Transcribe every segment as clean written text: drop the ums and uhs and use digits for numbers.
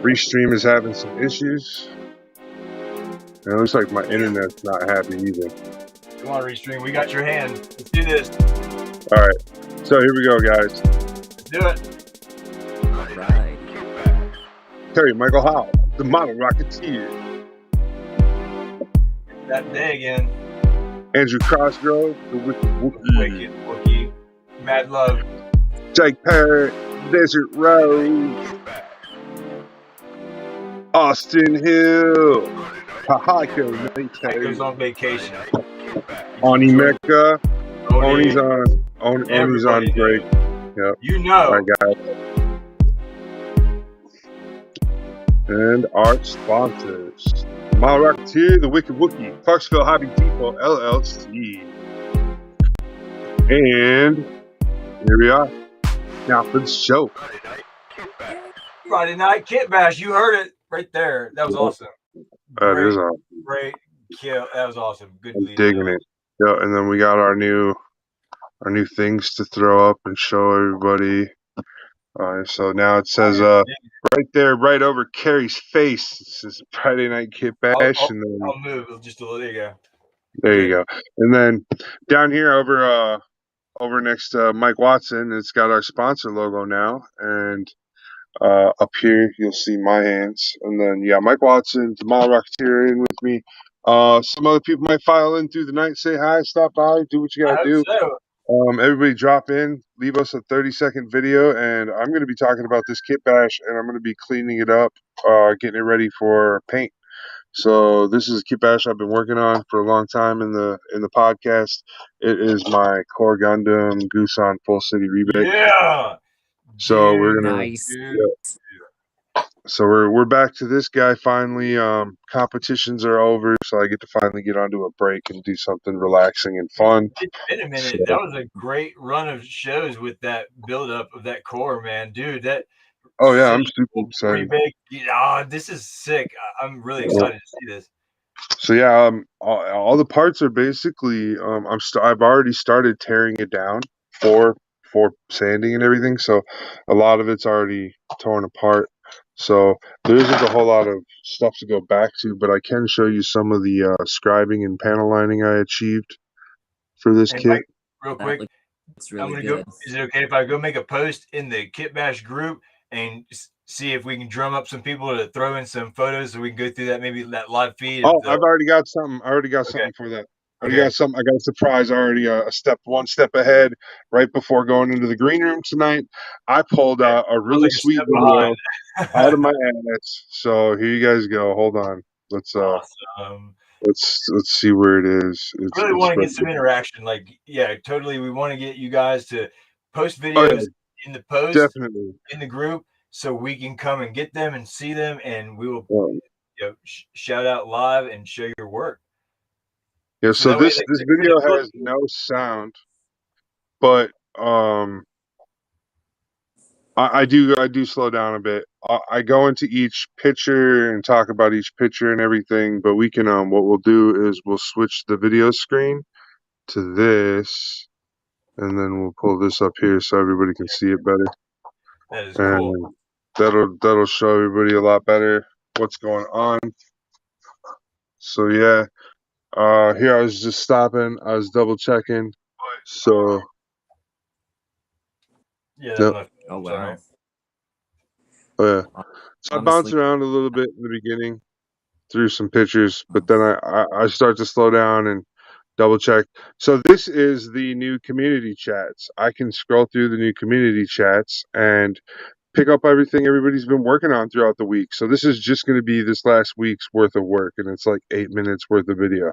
Restream is having some issues. And it looks like my internet's not happy either. Come on, Restream. We got your hand. Let's do this. All right. So here we go, guys. Let's do it. All right. Terry Michael Howell, the Model Rocketeer. That day again. Andrew Cosgrove, the Wicked Wookie. Wicked Wookie. Mad Love. Parrot, DesertRose. Austin Hill. Hiko Hiko's on vacation. OniMecha. Oni's on break. Yep. You know. All right, guys. And our sponsors. Model Rocketeer, the Wicked Wookie, Clarksville Hobby Depot, LLC. And here we are. Now for the show. Friday night Kitbash. You heard it right there. That was awesome. That is awesome. Great kill. That was awesome. Good lead. Digging it. Yeah, and then we got our new things to throw up and show everybody. So now it says right there, right over Carrie's face, it says Friday Night Kitbash, and then I'll move just a little. There you go. There you go. And then down here over next to Mike Watson, it's got our sponsor logo now, and up here you'll see my hands, and then Mike Watson, the Model Rocketeer in with me. Some other people might file in through the night, say hi, stop by, do what you gotta do. So. Everybody drop in, leave us a 30-second video, and I'm going to be talking about this Kitbash, and I'm going to be cleaning it up, getting it ready for paint. So this is a Kitbash I've been working on for a long time in the podcast. It is my Core Gundam Goosan Full City Rebate. Yeah. So we're gonna Nice. So we're back to this guy finally. Competitions are over, so I get to finally get onto a break and do something relaxing and fun. It's been a minute. That was a great run of shows with that buildup of that core, man, dude. Oh yeah, I'm super excited. This is sick. I'm really excited to see this. So yeah, all the parts are basically I've already started tearing it down for sanding and everything. So a lot of it's already torn apart. So there isn't a whole lot of stuff to go back to, but I can show you some of the scribing and panel lining I achieved for this kit. Mike, real quick, really I'm gonna go. Is it okay if I go make a post in the Kitbash group and see if we can drum up some people to throw in some photos so we can go through that, maybe that live feed? Oh, I've already got something. Something for that. I got something. I got a surprise already. One step ahead. Right before going into the green room tonight, I pulled a really sweet video out of my ass. So here you guys go. Hold on. Let's awesome. Let's see where it is. I really want to get some interaction. Like, totally. We want to get you guys to post videos in the post, definitely in the group, so we can come and get them and see them, and we will shout out live and show your work. Yeah, so this video has no sound, but I do slow down a bit. I go into each picture and talk about each picture and everything, but we can what we'll do is we'll switch the video screen to this, and then we'll pull this up here so everybody can see it better. That is cool. That'll show everybody a lot better what's going on. So yeah. Here I was just stopping. I was double checking. So oh wow. Oh yeah. So I bounced around a little bit in the beginning through some pictures, but then I start to slow down and double check. So this is the new community chats. I can scroll through the new community chats and pick up everything everybody's been working on throughout the week. So this is just going to be this last week's worth of work, and it's like 8 minutes worth of video.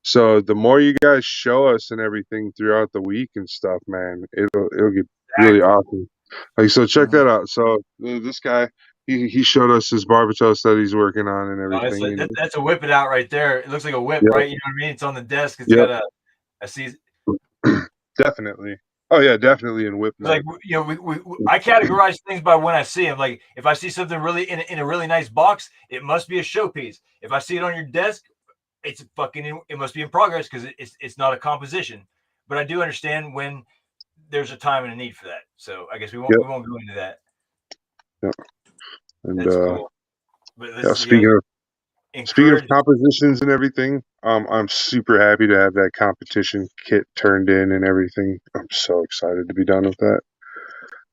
So the more you guys show us and everything throughout the week and stuff, man, it'll get really awesome. Like, so check that out. So this guy, he showed us his barbatos that he's working on and everything. That's a whip it out right there. It looks like a whip, right? You know what I mean? It's on the desk. It's got I see. Definitely. Oh yeah, definitely in whip. Like I categorize things by when I see them. Like if I see something really in a really nice box, it must be a showpiece. If I see it on your desk, it must be in progress because it's not a composition. But I do understand when there's a time and a need for that. So I guess we won't go into that. Yeah. And that's cool. But Yeah, this, you know, speaking of encourage. compositions and everything, I'm super happy to have that competition kit turned in and everything. I'm so excited to be done with that.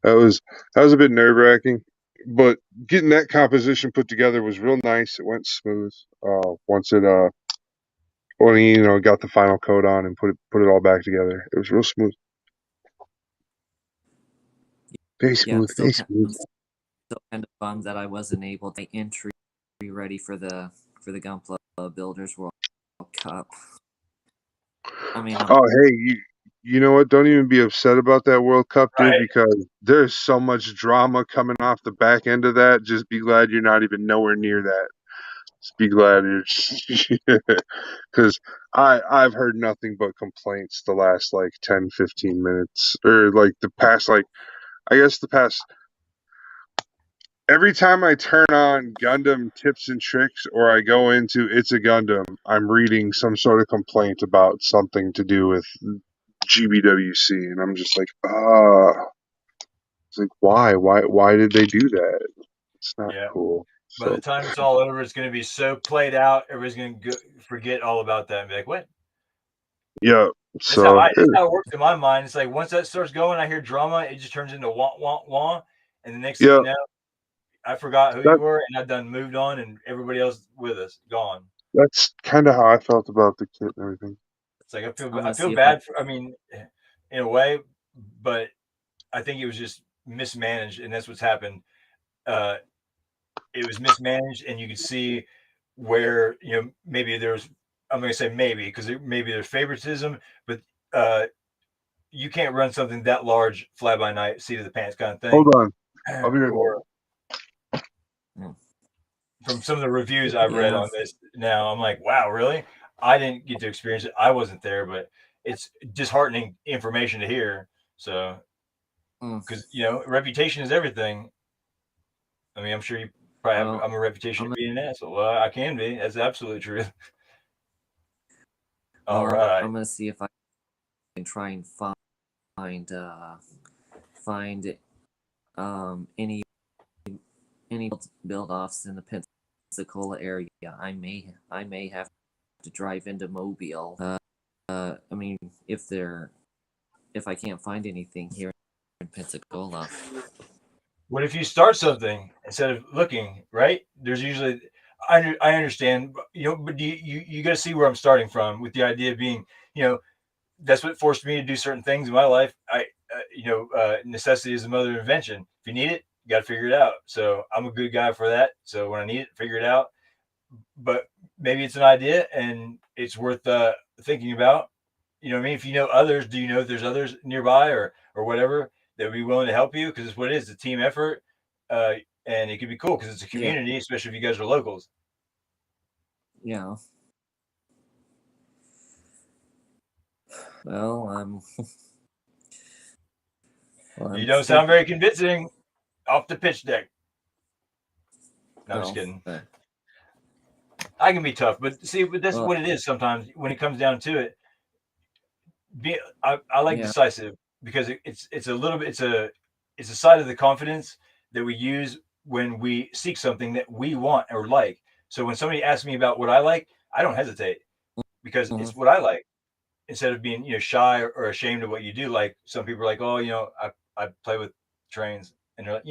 That was a bit nerve wracking, but getting that composition put together was real nice. It went smooth. Once it when got the final coat on and put it all back together, it was real smooth. Very smooth, very smooth. Still kind of bummed that I wasn't able to entry ready for the Gunpla Builders World Cup. I mean, oh hey, you know what? Don't even be upset about that World Cup, dude, Right. because there's so much drama coming off the back end of that. Just be glad you're not even nowhere near that. Just be glad you're, because I've heard nothing but complaints the last like 10, 15 minutes, or like the past every time I turn on Gundam Tips and Tricks or I go into It's a Gundam, I'm reading some sort of complaint about something to do with GBWC, and I'm just like, it's like, why did they do that? It's not cool. By the time it's all over, it's going to be so played out. Everybody's going to forget all about that and be like, "What?" Yeah. That's how it works in my mind. It's like once that starts going, I hear drama. It just turns into wah wah wah, and the next thing you know, I forgot who you were, and I've done moved on, and everybody else with us gone. That's kind of how I felt about the kit and everything. It's like I feel bad. I mean, in a way, but I think it was just mismanaged, and that's what's happened. It was mismanaged, and you could see where maybe there's. I'm going to say maybe because maybe there's favoritism, but you can't run something that large, fly by night, seat of the pants kind of thing. Hold on, I'll be right back. From some of the reviews I've read on this now, I'm like, wow, really? I didn't get to experience it. I wasn't there, but it's disheartening information to hear. So, because reputation is everything. I mean, I'm sure you probably have. I'm a reputation of being an asshole. Well, I can be. That's absolutely true. All right. I'm gonna see if I can try and find any build offs in the Pensacola area. I may have to drive into Mobile. I mean, if I can't find anything here in Pensacola. What if you start something instead of looking? Right? There's usually. I understand, but you got to see where I'm starting from with the idea of being, that's what forced me to do certain things in my life. Necessity is the mother of invention. If you need it, you got to figure it out. So I'm a good guy for that. So when I need it, figure it out. But maybe it's an idea and it's worth thinking about. You know what I mean? If you know others, do you know if there's others nearby or whatever that would be willing to help you? Because it's what it is, a team effort. And it could be cool because it's a community, especially if you guys are locals. Yeah. Well, you don't sound very convincing off the pitch deck. No, I'm just kidding. I can be tough, but see, that's what it is sometimes when it comes down to it. I like decisive because it's a little bit it's a side of the confidence that we use when we seek something that we want or like. So when somebody asks me about what I like, I don't hesitate because it's what I like. Instead of being shy or ashamed of what you do, like some people are like, oh, I play with trains, and they're like,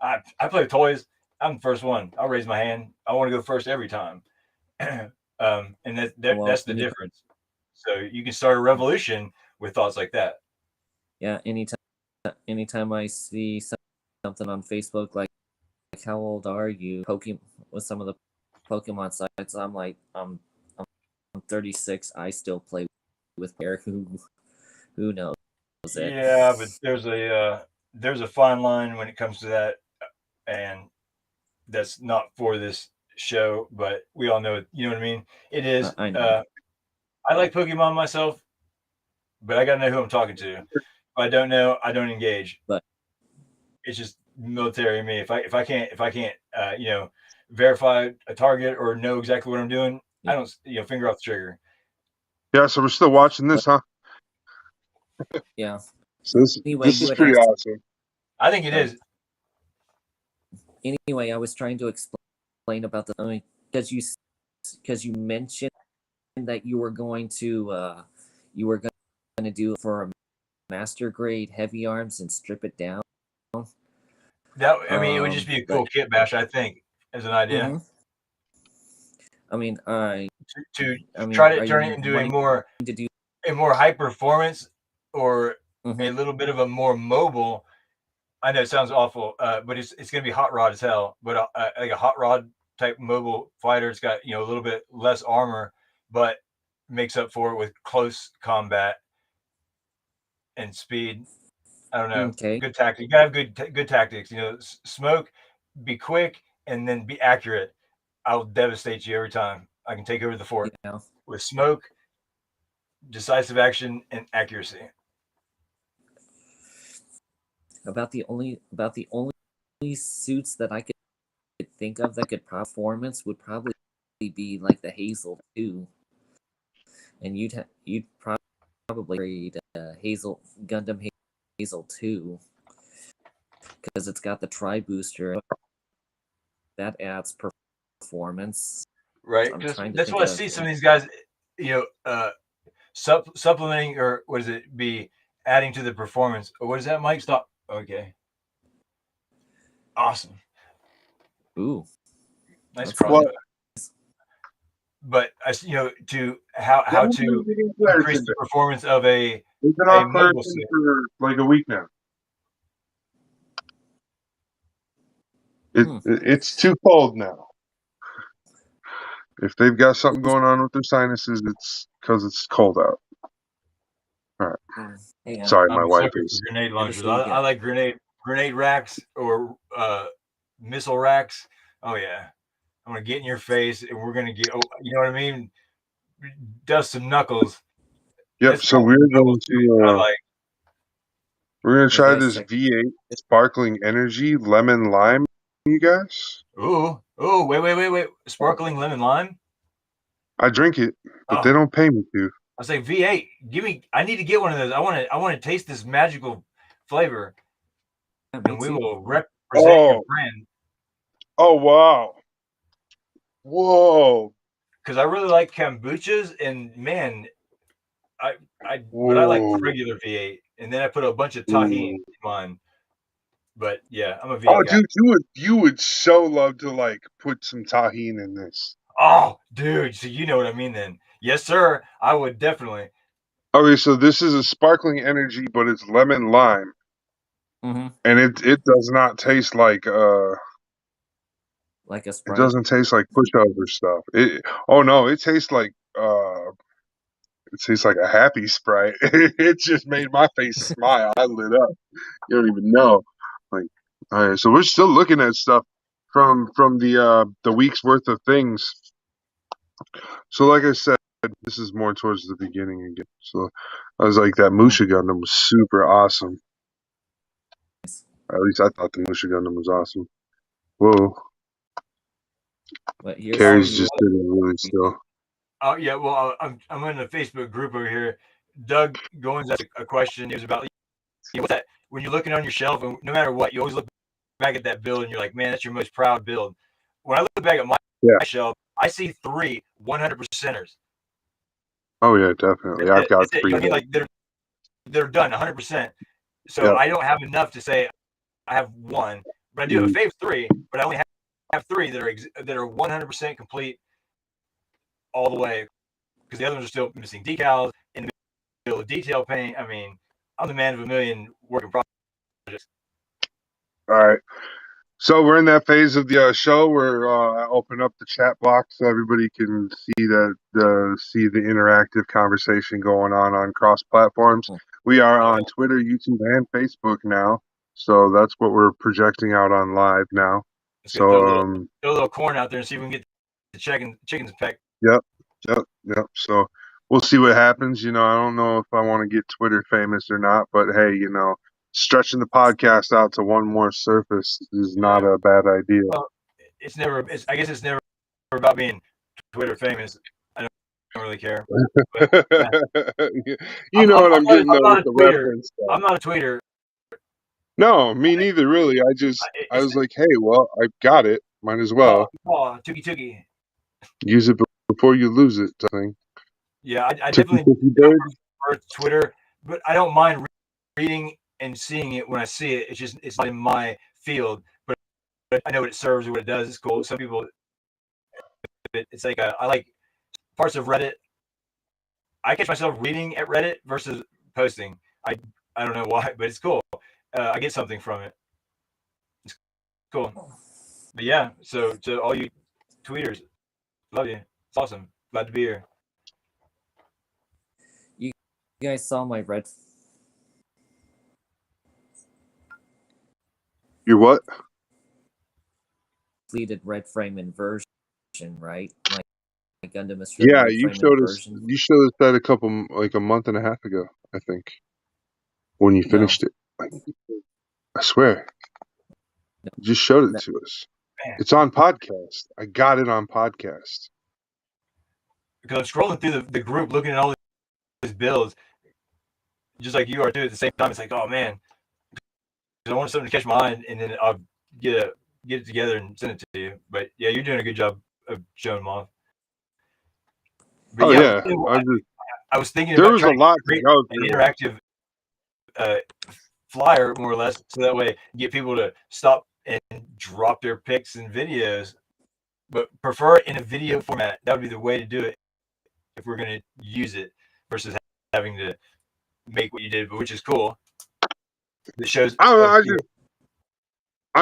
I play with toys. I'm the first one. I'll raise my hand. I want to go first every time. And that's the difference. So you can start a revolution with thoughts like that. Yeah, anytime I see something on Facebook like how old are you? With some of the Pokemon sites, I'm like, I'm 36. I still play with Bear. Who knows it? Yeah, but there's a fine line when it comes to that, and that's not for this show. But we all know it. You know what I mean? It is. I know. I like Pokemon myself, but I gotta know who I'm talking to. If I don't know, I don't engage. But it's just military me. If I can't verify a target or know exactly what I'm doing, I don't finger off the trigger. Yeah, so we're still watching this, huh? Yeah. So this is pretty awesome. I think it is. Anyway, I was trying to explain complain about the because you mentioned that you were going to do it for a master grade heavy arms and strip it down. That I mean, it would just be a cool kit bash, I think, as an idea. Mm-hmm. I mean, to try to turn it into a more high performance or a little bit of a more mobile. I know it sounds awful, but it's going to be hot rod as hell. But like a hot rod type mobile fighter, it's got a little bit less armor, but makes up for it with close combat and speed. I don't know. Okay. Good tactics. You gotta have good tactics. Smoke, be quick, and then be accurate. I'll devastate you every time. I can take over the fort with smoke, decisive action, and accuracy. About the only suits that I could think of that could performance would probably be like the Hazel 2, and you'd probably read Gundam Hazel 2 because it's got the tri booster that adds performance. Right. That's what I see some of these guys, supplementing, or what is it? Be adding to the performance. Or what is that, Mike? Stop. Okay. Awesome. Ooh. Nice product. But to how to increase the performance of a mobile suit for like a week now. It's too cold now. If they've got something going on with their sinuses, it's because it's cold out. All right. Sorry, my wife is. Grenade launchers. I like grenade racks or missile racks. Oh yeah, I'm gonna get in your face, and we're gonna get. You know what I mean? Dust some knuckles. Yep. So we're going to. We're gonna try this V8 sparkling energy lemon lime. You guys? Ooh, wait! Sparkling lemon lime. I drink it, but they don't pay me to. I was like, V8, give me. I need to get one of those. I want to taste this magical flavor, and we will represent your brand. Oh wow! Whoa! Because I really like kombuchas, and man, I like regular V8, and then I put a bunch of tahini in mine. But yeah, I'm a V8 guy. Dude, you would so love to like put some tahini in this. Oh, dude, so you know what I mean then. Yes, sir. I would definitely. Okay, so this is a sparkling energy, but it's lemon lime. Mm-hmm. And it does not taste like a Sprite. It doesn't taste like pushover stuff. It tastes like a happy Sprite. It just made my face smile. I lit up. You don't even know. Like, all right, so we're still looking at stuff from the week's worth of things. So like I said, this is more towards the beginning again. So I was like, that Musha Gundam was super awesome. At least I thought the Musha Gundam was awesome. Whoa. Carrie's just sitting really still. Oh yeah, well I'm in the Facebook group over here. Doug Goins asked a question. It was about what's that? When you're looking on your shelf, and no matter what, you always look back at that build, and you're like, man, that's your most proud build. When I look back at my shelf, I see 3 100%ers. Oh yeah, definitely. I've got 3. You know what I mean? Like they're done 100%. So I don't have enough to say I have 1, but I do have a fave 3. But I only have 3 that are 100% complete all the way, because the other ones are still missing decals in the middle of detail paint. I mean, I'm the man of a million working projects. All right. So we're in that phase of the show where I open up the chat box so everybody can see the interactive conversation going on cross platforms. We are on Twitter, YouTube, and Facebook now, so that's what we're projecting out on live now. Let's throw a little corn out there and see if we can get the chickens pecked. Yep. So we'll see what happens. I don't know if I want to get Twitter famous or not, but hey, stretching the podcast out to one more surface is not a bad idea. Well, I guess it's never about being Twitter famous. I don't really care. But, you know what I'm getting with the reference. I'm not a tweeter. No, me neither, really. I was like, hey, well, I've got it. Might as well. Oh, Tookie. Use it before you lose it, I think. Yeah, I definitely prefer Twitter, but I don't mind reading and seeing it when I see it. It's not in my field, but I know what it serves or what it does. It's cool. Some people, it's like I like parts of Reddit. I catch myself reading at Reddit versus posting. I don't know why, but it's cool. I get something from it. It's cool. But yeah, so to all you tweeters, love you. It's awesome. Glad to be here. You guys saw my red. Your what? Completed red frame inversion, right? Like Gundam is yeah, you showed us. You showed us that a month and a half ago, I think, when you finished it. I swear, you just showed it to us. Man. It's on podcast. I got it on podcast. Because I'm scrolling through the group, looking at all these builds, just like you are too. At the same time, it's like, oh man, I want something to catch my eye, and then I'll get it together and send it to you. But yeah, you're doing a good job of showing them off. But I was thinking there about was trying a lot to create an interactive flyer, more or less, so that way you get people to stop and drop their pics and videos, but prefer it in a video format. That would be the way to do it if we're going to use it versus having to make what you did, but which is cool. It shows. I'm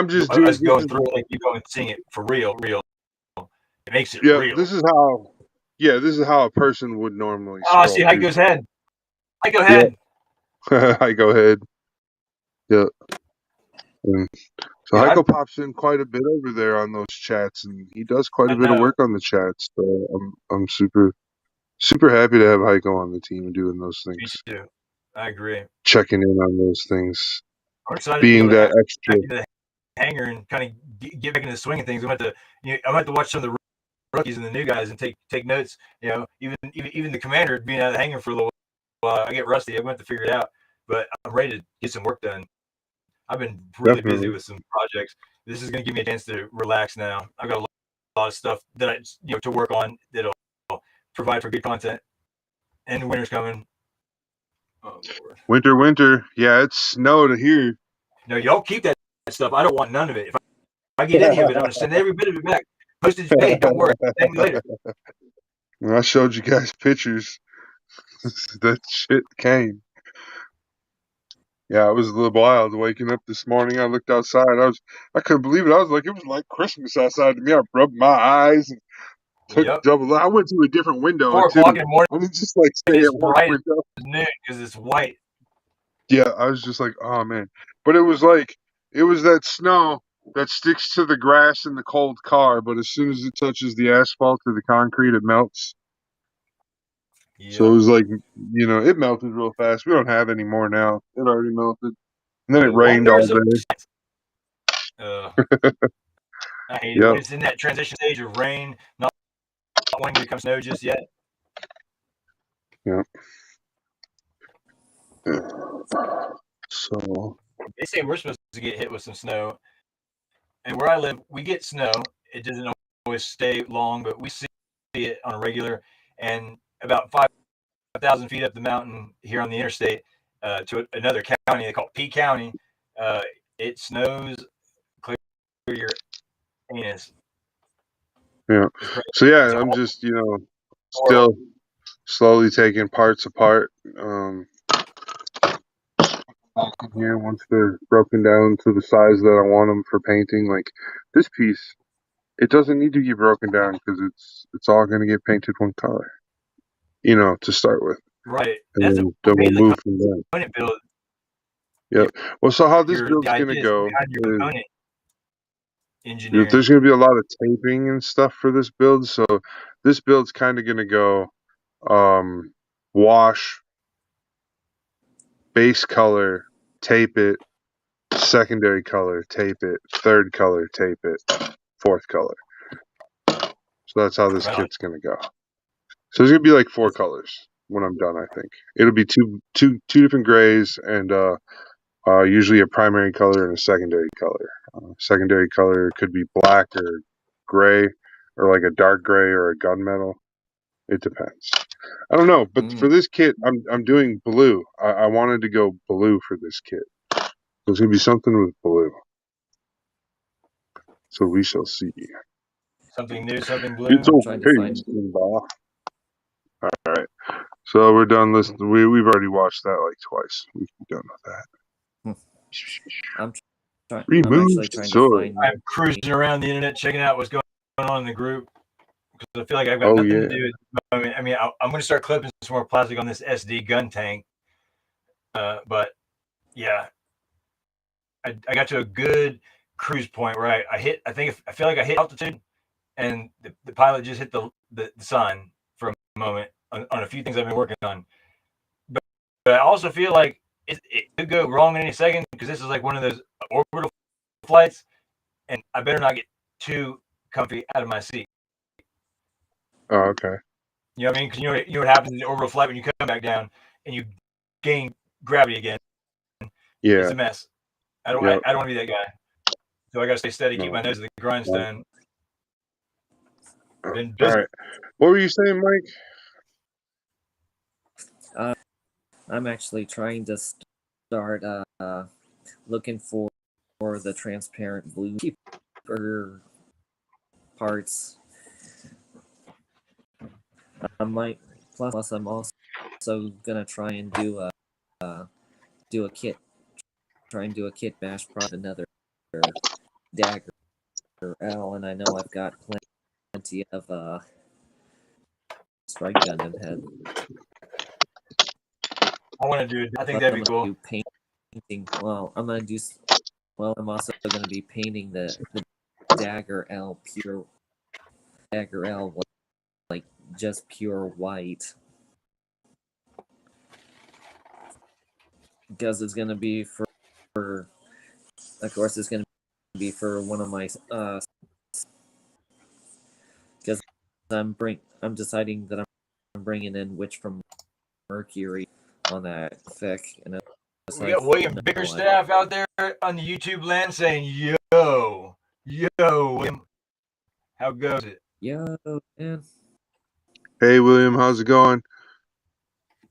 just doing us going through it, like you go and seeing it for real. It makes it real. This is how. Yeah, this is how a person would normally. Oh, see, Hiko's head. Hiko head. Hiko head. Yeah. So Hiko pops in quite a bit over there on those chats, and he does quite a bit of work on the chats. So I'm super happy to have Hiko on the team doing those things. Me too. I agree. Checking in on those things. I'm excited being to that extra. Back to the hangar and kind of get back into the swing of things. I'm going to watch some of the rookies and the new guys and take notes. Even the commander being out of the hangar for a little while, I get rusty. I'm going to have to figure it out. But I'm ready to get some work done. I've been really busy with some projects. This is going to give me a chance to relax now. I've got a lot of stuff that I to work on that'll provide for good content. And winter's coming. Oh, Lord. Winter. Yeah, it's snowed here. No, y'all keep that stuff. I don't want none of it. If I get any of it, I'm going to send every bit of it back. Postage paid. Don't worry. Thank you later. When I showed you guys pictures, that shit came. Yeah, it was a little wild waking up this morning. I looked outside. I couldn't believe it. I was like, it was like Christmas outside to me. I rubbed my eyes and took double. I went to a different window. 4 o'clock in the morning. I was just like stay at one window. Because it's white. Yeah, I was just like, oh man. But it was that snow that sticks to the grass in the cold car, but as soon as it touches the asphalt or the concrete, it melts. Yep. So it was like, it melted real fast. We don't have any more now. It already melted. And then it rained all day. I hate it when it's in that transition stage of rain, not wanting to become snow just yet. Yeah. So they say we're supposed to get hit with some snow. And where I live, we get snow. It doesn't always stay long, but we see it on a regular. And about 5,000 feet up the mountain here on the interstate to another county they call P County, it snows clear your anus. Yeah. So yeah, I'm just still slowly taking parts apart. In here, once they're broken down to the size that I want them for painting, like this piece, it doesn't need to get broken down because it's all going to get painted one color, to start with. Right. And then we'll move from there. Build. Yeah. Well, so how this build's going to go is there's going to be a lot of taping and stuff for this build. So this build's kind of going to go wash, base color, tape it, secondary color, tape it, third color, tape it, fourth color. So that's how this kit's going to go. So there's going to be like 4 colors when I'm done, I think. It'll be two different grays and usually a primary color and a secondary color. Secondary color could be black or gray or like a dark gray or a gunmetal. It depends. I don't know, but for this kit, I'm doing blue. I wanted to go blue for this kit. There's gonna be something with blue, so we shall see. Something new, something blue. It's okay, Simba. All right, so we're done listening. We've already watched that like twice. We can be done with that. I'm actually trying to find. I'm cruising around the internet, checking out what's going on in the group because I feel like I've got nothing to do. I mean, I'm going to start clipping some more plastic on this SD gun tank. But yeah, I got to a good cruise point where I feel like I hit altitude, and the pilot just hit the sun for a moment on a few things I've been working on. But I also feel like it could go wrong in any second because this is like one of those orbital flights, and I better not get too comfy out of my seat. Oh, okay. You know what I mean? Because you know what happens in the orbital flight when you come back down and you gain gravity again. Yeah, it's a mess. I don't want to be that guy. So I got to stay steady, keep my nose at the grindstone. Been busy. All right. What were you saying, Mike? I'm actually trying to start looking for the transparent blue keeper parts. I might plus I'm also gonna try and do a kit. Try and do a Kitbash product, another dagger L, and I know I've got plenty of strike Gundam head. I want to do it. I think that'd be cool. Do painting. Well, I'm gonna do. Well, I'm also gonna be painting the dagger L pure dagger L like just pure white, because it's gonna be for of course it's gonna be for one of my because I'm deciding that I'm bringing in Witch from Mercury on that fic, and we got William Bickerstaff out there on the YouTube land saying, "Yo, William, how goes it?" Yo, man. Hey, William, how's it going?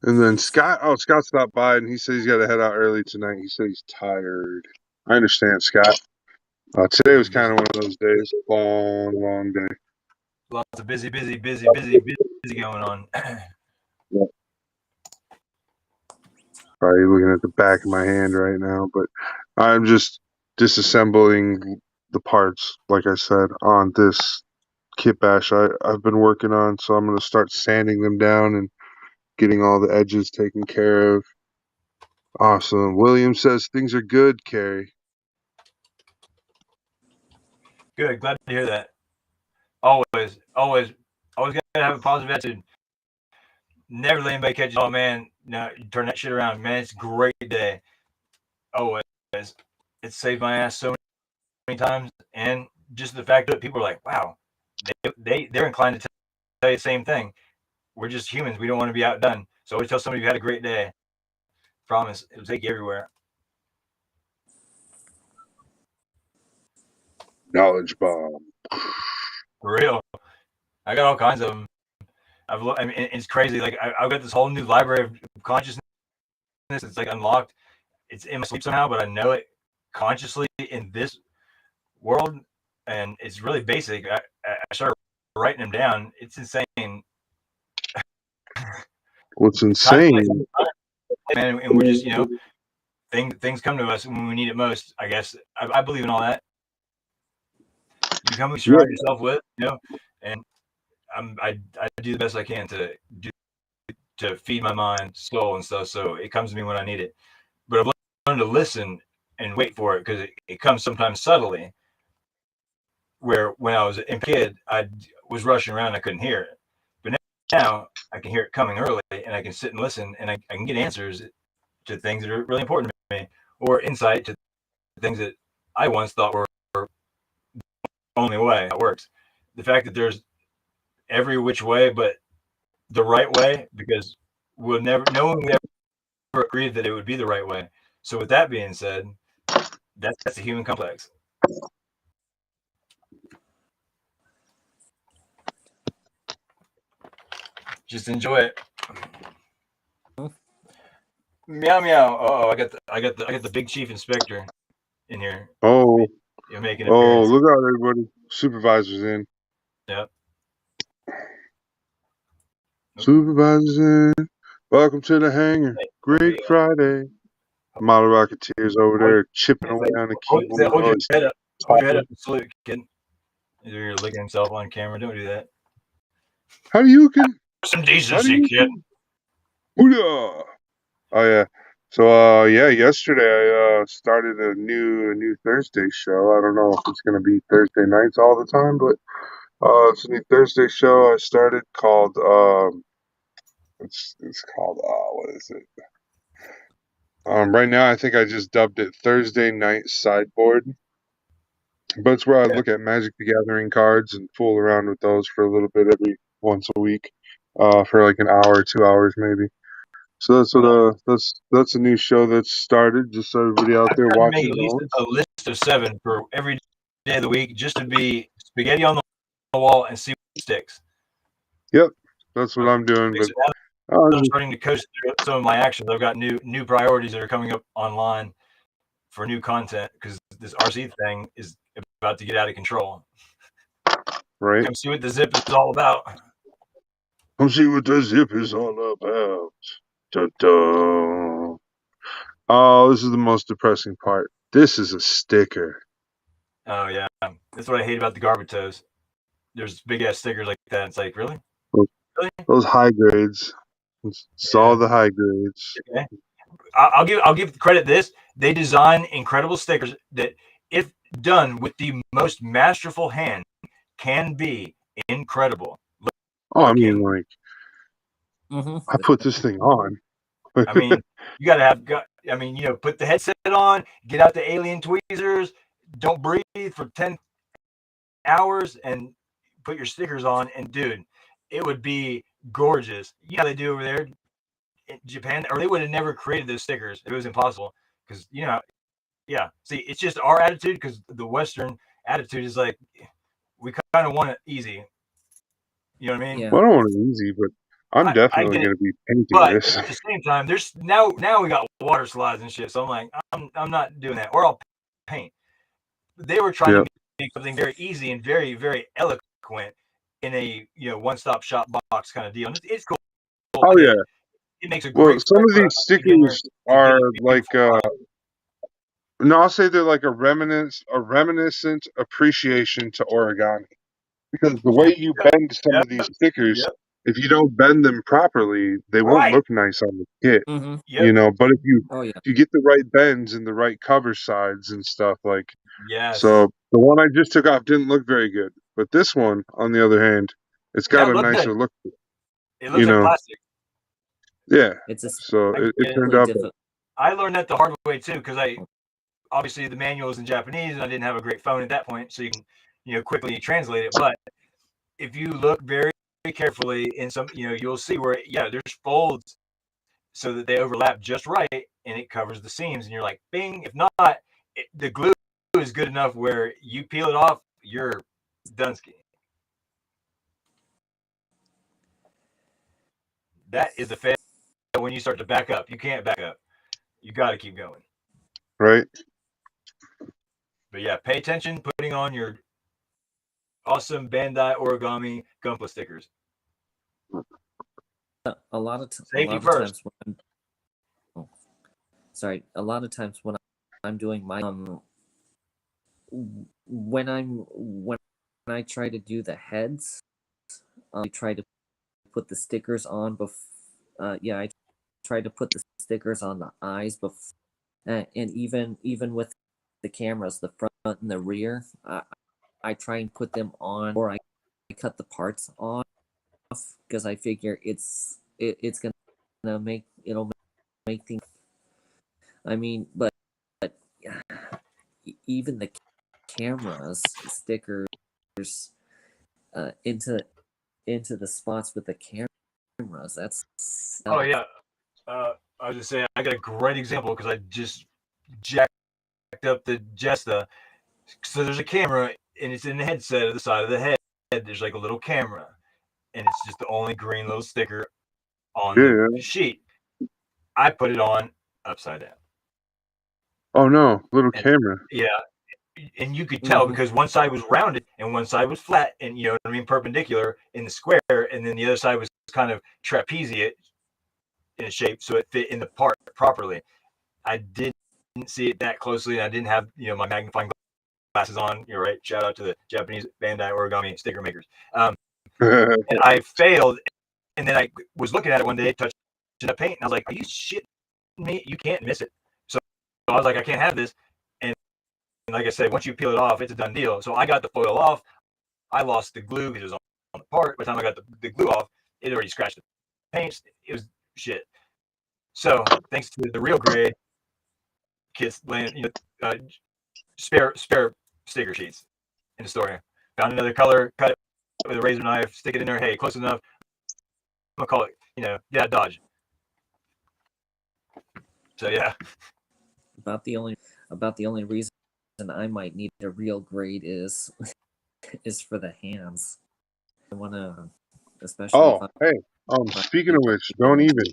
And then Scott stopped by and he said he's got to head out early tonight. He said he's tired. I understand, Scott. Today was kind of one of those days. Long day. Lots of busy going on. Probably looking at the back of my hand right now, but I'm just disassembling the parts, like I said, on this Kitbash I've been working on. So I'm going to start sanding them down and getting all the edges taken care of. Awesome. William says things are good, Carrie. Good. Glad to hear that. Always gotta have a positive attitude. Never let anybody catch you. Oh man, no, turn that shit around, man. It's a great day. Always. It saved my ass so many times, and just the fact that people are like, wow, they're inclined to tell you the same thing. We're just humans. We don't want to be outdone. So always tell somebody you had a great day. Promise, it'll take you everywhere. Knowledge bomb. For real. I got all kinds of them. I mean, it's crazy. Like I've got this whole new library of consciousness. It's like unlocked. It's in my sleep somehow, but I know it consciously in this world, and it's really basic. I started writing them down. It's insane. What's insane? Man, and we're just things come to us when we need it most. I guess I believe in all that. You become who you surround yourself with, and I do the best I can to feed my mind, soul, and stuff. So it comes to me when I need it. But I've learned to listen and wait for it because it comes sometimes subtly. Where when I was a kid, I was rushing around, I couldn't hear it. But now I can hear it coming early, and I can sit and listen, and I can get answers to things that are really important to me, or insight to things that I once thought were the only way it works. The fact that there's every which way but the right way, because no one would ever agree that it would be the right way. So with that being said, that's the human complex. Just enjoy it. Meow meow. Oh, I got the big chief inspector in here. Oh, You're making an appearance. look out, everybody! Supervisor's in. Yep. Supervisor's in. Welcome to the hangar. Great Friday. Model Rocketeer's over there chipping away on the keyboard. Hold your head up. Hold your head talking. up and salute, kid. You're licking himself on camera. Don't do that. How do you can? Some decency, kid. Booyah! Oh yeah. So yesterday I started a new Thursday show. I don't know if it's gonna be Thursday nights all the time, but it's a new Thursday show I started called it's called what is it? Right now I think I just dubbed it Thursday Night Sideboard. But it's where I look at Magic the Gathering cards and fool around with those for a little bit every once a week, for like an hour, 2 hours maybe. So that's what that's a new show that's started. Just so everybody out there watching knows. A list of 7 for every day of the week, just to be spaghetti on the wall and see what sticks. Yep, that's what I'm doing. But I'm starting to coast through some of my actions. I've got new priorities that are coming up online for new content because this RC thing is about to get out of control. Right. Come see what the zip is all about. Come see what the zip is all about. Da-da. Oh, this is the most depressing part. This is a sticker. Oh yeah, that's what I hate about the garbage toes. There's big ass stickers like that. It's like, really? Those high grades. It's all the high grades. Okay. I'll give credit this. They design incredible stickers that, if done with the most masterful hand, can be incredible. Oh, I mean, like, I put this thing on. I mean, you gotta have. I mean, you know, put the headset on, get out the alien tweezers, don't breathe for 10 hours, and put your stickers on. And dude, it would be gorgeous. You know how they do over there in Japan, or they would have never created those stickers. It was impossible because, you know, yeah. See, it's just our attitude, because the Western attitude is like, we kind of want it easy. You know what I mean? Yeah. Well, I don't want it easy, but I'm definitely going to be painting this. At the same time, there's now we got water slides and shit. So I'm like, I'm not doing that, or I'll paint. They were trying to make something very easy and very, very eloquent in a, you know, one-stop shop box kind of deal. And it's cool. Oh yeah. It makes a great. Some of these stickers are like no, I'll say they're like a reminiscent appreciation to origami, because the way you bend some of these stickers, if you don't bend them properly, they won't look nice on the kit. You know, but if you get the right bends and the right cover sides and stuff, like, so the one I just took off didn't look very good, but this one, on the other hand, it's got a nicer look. It looks like plastic. Yeah, it turned out. I learned that the hard way too, because obviously the manual is in Japanese, and I didn't have a great phone at that point, so you can, you know, quickly translate it. But if you look very, very carefully in some, you know, you'll see where there's folds so that they overlap just right, and it covers the seams, and you're like, bing. If not, the glue is good enough where you peel it off, you're done skiing. That is the fail when you start to back up. You can't back up. You got to keep going. Right. But yeah, pay attention putting on your awesome Bandai origami Gunpla stickers. A lot of times when I'm doing my when I try to do the heads, I try to put the stickers on I try to put the stickers on the eyes before, and even with the cameras, the front and the rear, I try and put them on, or I cut the parts off, because I figure it's gonna make things. I mean, but even the cameras stickers into the spots with the cameras. That's oh yeah. I was just saying, I got a great example because I just jacked up the Jesta. So there's a camera, and it's in the headset at the side of the head. There's like a little camera. and it's just the only green little sticker on Yeah. the sheet. I put it on upside down. Oh no, little And, camera. yeah, and you could tell because one side was rounded and one side was flat, and you know what I mean, perpendicular in the square, and then the other side was kind of trapeziate in a shape, so it fit in the part properly. I didn't see it that closely, and I didn't have my magnifying glasses on. You're right. Shout out to the Japanese Bandai origami sticker makers. And I failed, and then I was looking at it one day, touching the paint, and I was like, "Are you shitting me? You can't miss it." So I was like, "I can't have this." And like I said, once you peel it off, it's a done deal. So I got the foil off. I lost the glue because it was on the part. By the time I got the glue off, it already scratched the paint. It was shit. So thanks to the real grade kits, spare sticker sheets in the store. Found another color, cut it with a razor knife, stick it in there. Hey, close enough. I'm gonna call it, Dodge. So yeah. About the only reason I might need a real grade is for the hands. I want to, especially. Speaking of which, don't even.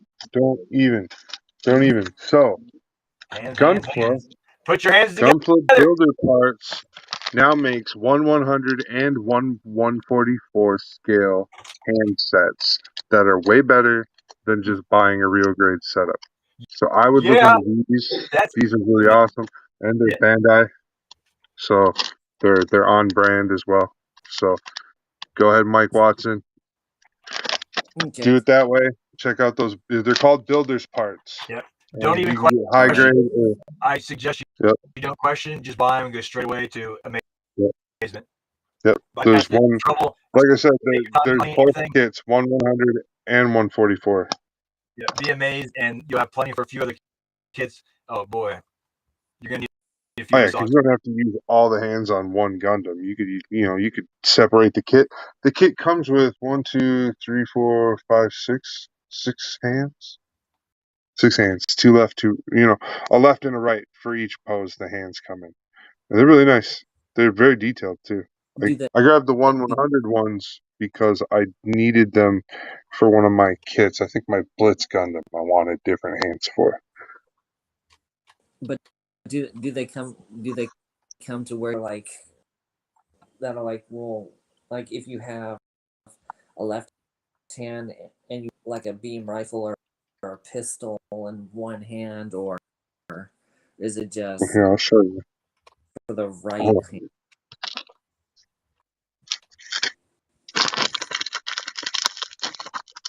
So, Gunpla Put your hands together. Gunpla Builder Parts now makes 1/100 and 1/144 scale hand sets that are way better than just buying a real grade setup. So I would look into these. These are really awesome, and they're Bandai, so they're on brand as well. So go ahead, Mike Watson. Okay. Do it that way. Check out those. They're called builders parts. Yep. Don't even question. High grade. I suggest you don't question. Just buy them and go straight away to amazement. Yep. There's one. Like I said, there's both kits: 1/100 and 144. Yeah. Be amazed, and you'll have plenty for a few other kits. Oh boy, you're gonna need a few. Because you don't have to use all the hands on one Gundam. You could separate the kit. The kit comes with 1, 2, 3, 4, 5, 6 hands. 6 hands, 2 left, 2. A left and a right for each pose. The hands come in, and they're really nice. They're very detailed too. I grabbed the 1/100 ones because I needed them for one of my kits. I think my Blitz Gundam I wanted different hands for. But do they come to where like that are like, well, like if you have a left hand and you like a beam rifle or a pistol in one hand, or is it just Here, I'll show you for the right hand?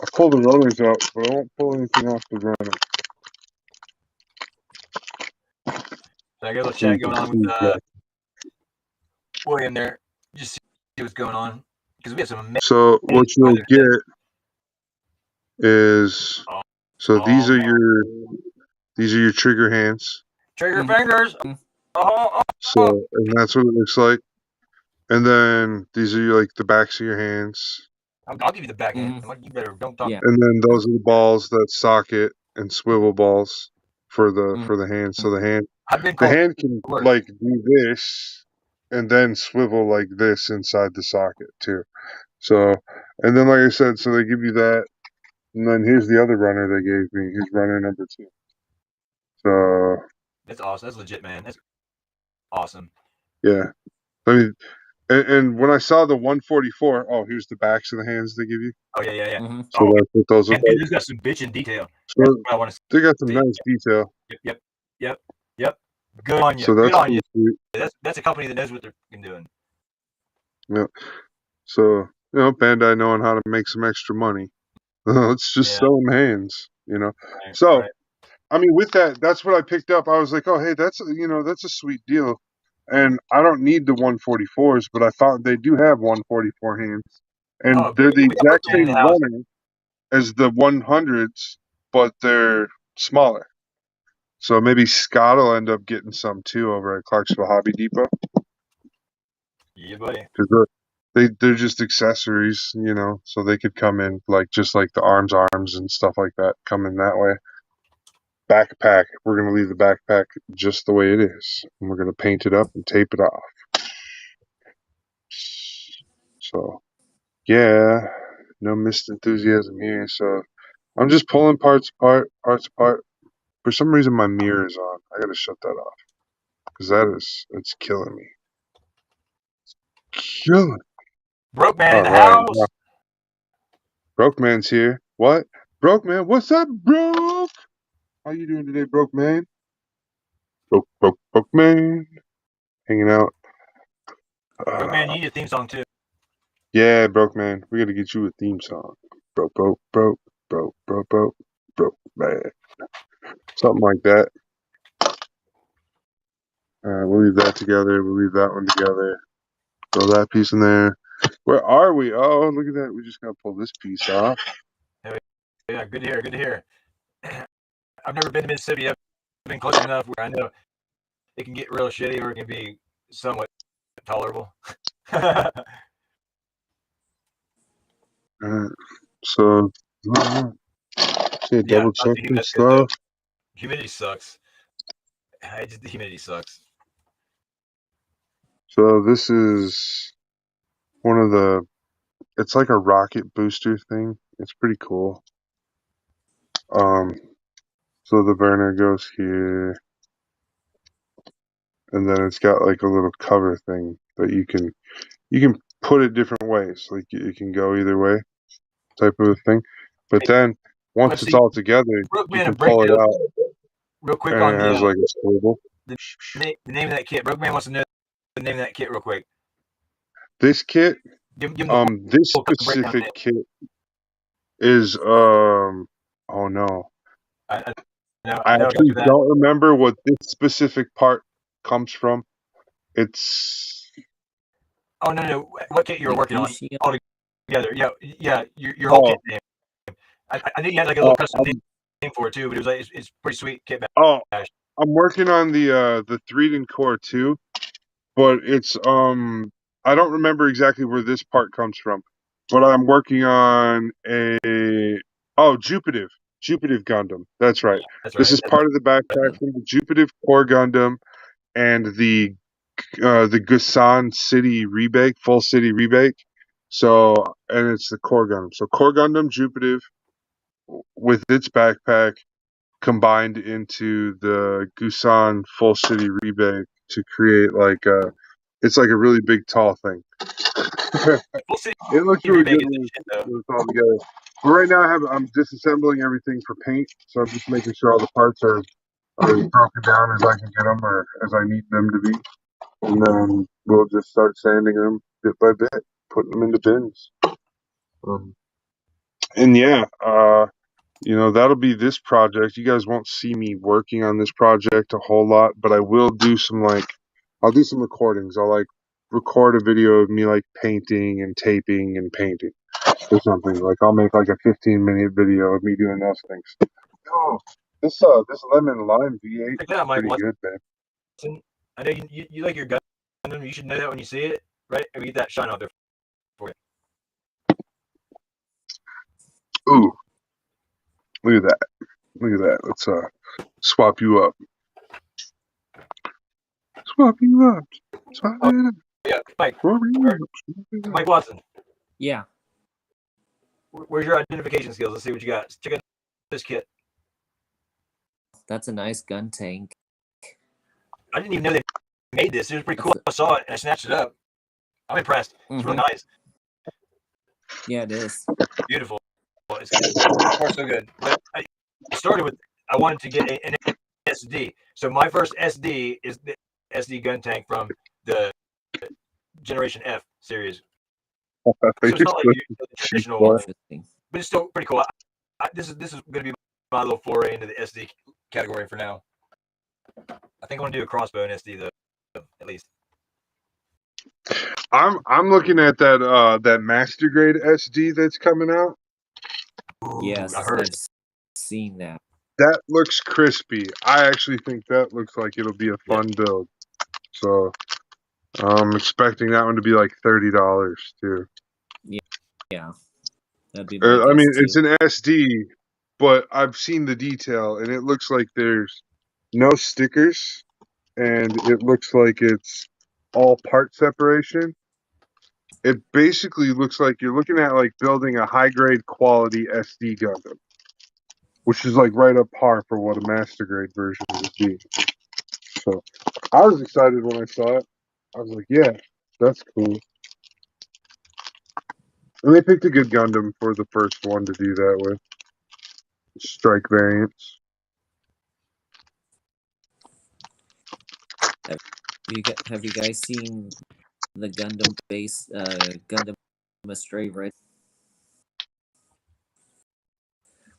I'll pull the rotors out, but I won't pull anything off the runner. So I got a little chat going on with William there. Just see what's going on because we have some. So what you'll get is these are your trigger hands. Trigger fingers. So and that's what it looks like. And then these are like the backs of your hands. I'll give you the back end. You better don't talk. Yeah. And then those are the balls that socket and swivel balls for the hand. So the hand can like do this and then swivel like this inside the socket too. So and then like I said, so they give you that, and then here's the other runner they gave me. Here's runner number 2. So that's awesome. That's legit, man. That's awesome. Yeah, I mean, and when I saw the 144, here's the backs of the hands they give you. Oh yeah. So that's what those look like. They've got some bitchin' detail. So I want to see. They got some nice detail. Yep. Good on you. So that's good on you. Sweet. That's a company that knows what they're doing. Yeah. So Bandai knowing how to make some extra money. Let's just sell them hands. So. Right. I mean, with that, that's what I picked up. I was like, oh, hey, that's a sweet deal. And I don't need the 144s, but I thought they do have 144 hands. And they're the exact same running as the 100s, but they're smaller. So maybe Scott will end up getting some too over at Clarksville Hobby Depot. Yeah, buddy. Because they're just accessories, so they could come in just like the arms and stuff like that, come in that way. Backpack, we're going to leave the backpack just the way it is, and we're going to paint it up and tape it off. So yeah, No missed enthusiasm here. So I'm just pulling parts apart. For some reason, my mirror is on. I gotta shut that off because it's killing me. Killing. Broke man All in the right, house. Broke man's here. What? Broke man? What's up, broke? How you doing today, broke man? Broke man. Hanging out. Broke man, you need a theme song too. Yeah, broke man. We gotta get you a theme song. Broke man. Something like that. We'll leave that together. We'll leave that one together. Throw that piece in there. Where are we? Oh, look at that. We just gotta pull this piece off. Yeah, good to hear. Good to hear. I've never been to Mississippi. I've been close enough where I know it can get real shitty or it can be somewhat tolerable. So, double check this stuff. Humidity sucks. The humidity sucks. So this is one of the. It's like a rocket booster thing. It's pretty cool. So the burner goes here, and then it's got like a little cover thing that you can put it different ways. Like it can go either way, type of a thing. But then once it's all together, you can pull it out. Real quick and on it has like a swivel. The name of that kit. Broke man wants to know the name of that kit real quick. This kit, give this specific kit is oh no. I actually don't remember what this specific part comes from. It's no. What kit you were working on all together? Yeah. Your whole kit name. I knew you had like a little custom name for it too, but it was like it's pretty sweet kit. Oh, I'm working on the 3D core too, but it's I don't remember exactly where this part comes from, but I'm working on Jupitive Gundam. That's right. This is part of the backpack from the Jupitive Core Gundam and the Gusan City Rebake, full city rebake. So, and it's the Core Gundam. So Core Gundam Jupitive with its backpack combined into the Gusan full city rebake to create it's like a really big tall thing. It looks really good when it's all together. But right now I'm disassembling everything for paint, so I'm just making sure all the parts are as broken down as I can get them or as I need them to be. And then we'll just start sanding them bit by bit, putting them into bins. And yeah, that'll be this project. You guys won't see me working on this project a whole lot, but I will do I'll do some recordings. I'll record a video of me painting and taping and painting or something. I'll make a 15-minute video of me doing those things. Oh, this lemon lime V8 is pretty good, man. I know you like your gun. You should know that when you see it, right? And we get that shine out there for you. Ooh, look at that. Let's swap you up. Swap you up. Yeah, Mike. Mike Watson. Yeah. Where's your identification skills? Let's see what you got. Check out this kit. That's a nice gun tank. I didn't even know they made this. It was pretty cool. I saw it and I snatched it up. I'm impressed. It's really nice. Yeah, it is. Beautiful. It's so good. But I started with I wanted to get an SD. So my first SD is the SD gun tank from the Generation F series. So it's not like the traditional one, but it's still pretty cool. This is going to be my little foray into the SD category for now. I think I want to do a crossbow in SD though, at least. I'm looking at that master grade SD that's coming out. Yes, I've seen that. That looks crispy. I actually think that looks like it'll be a fun build. So I'm expecting that one to be like $30 too. Yeah. That'd be I mean, it's an SD, but I've seen the detail and it looks like there's no stickers and it looks like it's all part separation. it basically looks like you're looking at like building a high-grade quality SD Gundam, which is like right up par for what a master grade version would be. So I was excited when I saw it. I was like, yeah, that's cool. And they picked a good Gundam for the first one to do that with. Strike variants. Have you guys seen the Gundam base Gundam Astray Red?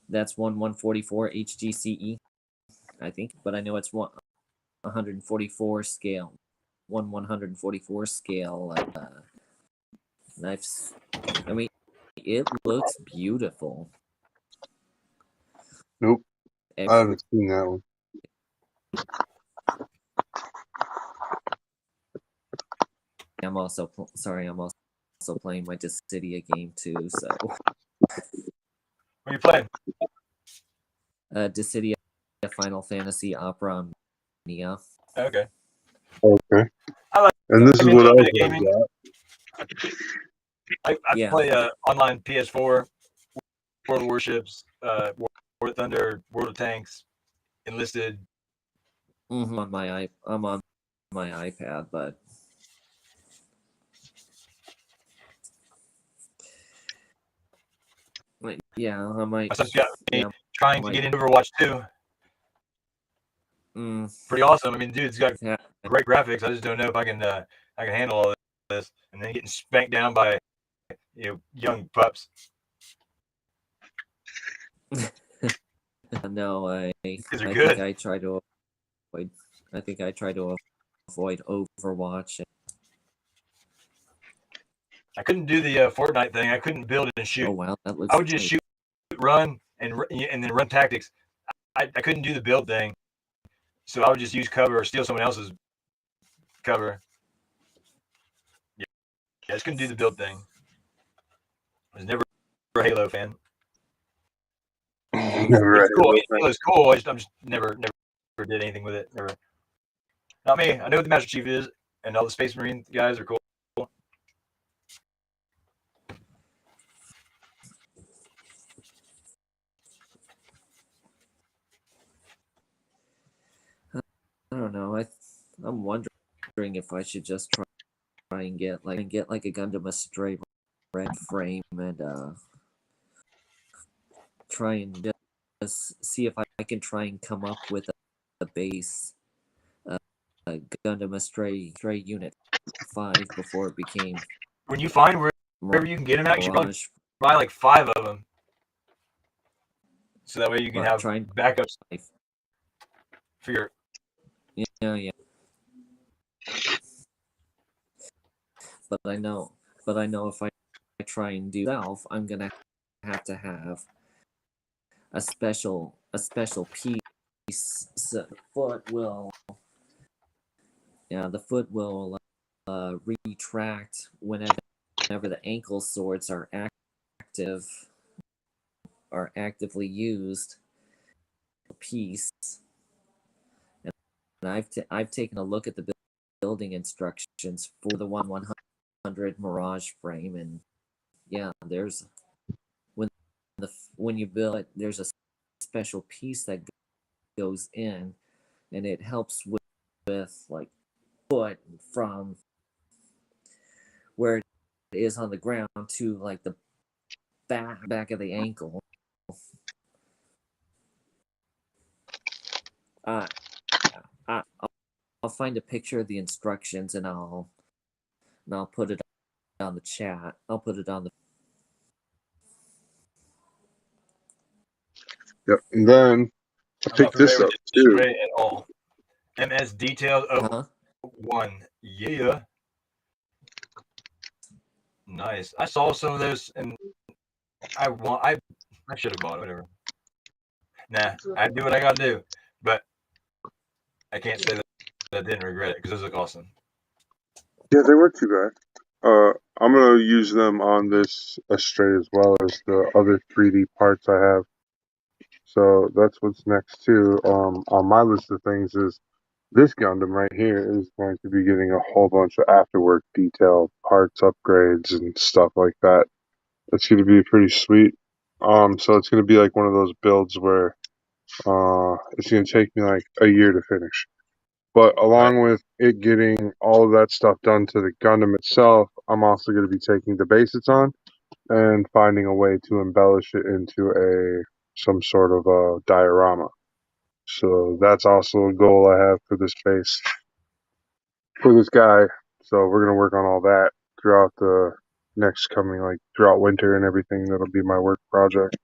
That's 1/144 HGCE, I think, but I know it's 144 scale, 1/144 scale. Knives. I mean, it looks beautiful. Nope, I haven't seen that one. I'm also playing my Dissidia game too. So. What are you playing? Dissidia Final Fantasy Opera Nia. Okay. Okay. I like. And this is what I was gaming. I play online PS4, World of Warships, War of Thunder, World of Tanks, Enlisted. I'm on my iPad, but yeah, I might. My son's got me trying to get into Overwatch 2. Pretty awesome. I mean, dude's got great graphics. I just don't know if I can handle all this, and then getting spanked down by young pups. No, I think I try to avoid Overwatch. I couldn't do the Fortnite thing. I couldn't build and shoot. Oh wow, that looks. I would just shoot, run, and then run tactics. I couldn't do the build thing, so I would just use cover or steal someone else's cover. Yeah, I just couldn't do the build thing. I was never a Halo fan. It's cool. Halo's cool. I just never did anything with it. Never. Not me. I know what the Master Chief is, and all the Space Marine guys are cool. I don't know. I'm wondering if I should just try and get like a Gundam Astray Red frame and try and just see if I can try and come up with a base Gundam Astray Unit 5 before it became. When you find wherever you can get them out, you should probably buy like 5 of them, so that way you can have backups for your. Yeah. But I know if I try and do self, I'm gonna have to have a special piece. So the foot will retract whenever the ankle swords are actively used. Piece. And I've taken a look at the building instructions for the 1/100 Mirage frame, and yeah, there's when you build it, there's a special piece that goes in, and it helps with like foot from where it is on the ground to like the back of the ankle. I'll find a picture of the instructions and I'll put it on the chat. I'll put it on the. Yep, and then I picked this up too. At all. MS Detailed 01. Yeah. Nice. I saw some of those and I should have bought it, whatever. Nah, I do what I gotta do. But I can't say that I didn't regret it because those look awesome. Yeah, they weren't too bad. I'm gonna use them on this Astray as well as the other 3D parts I have. So that's what's next too. On my list of things is This Gundam right here is going to be getting a whole bunch of afterwork detail, parts upgrades, and stuff like that. It's going to be pretty sweet. So it's going to be like one of those builds where it's going to take me like a year to finish. But along with it getting all of that stuff done to the Gundam itself, I'm also going to be taking the base it's on and finding a way to embellish it into some sort of a diorama. So that's also a goal I have for this base, for this guy. So we're going to work on all that throughout the next coming, like throughout winter and everything. That'll be my work project.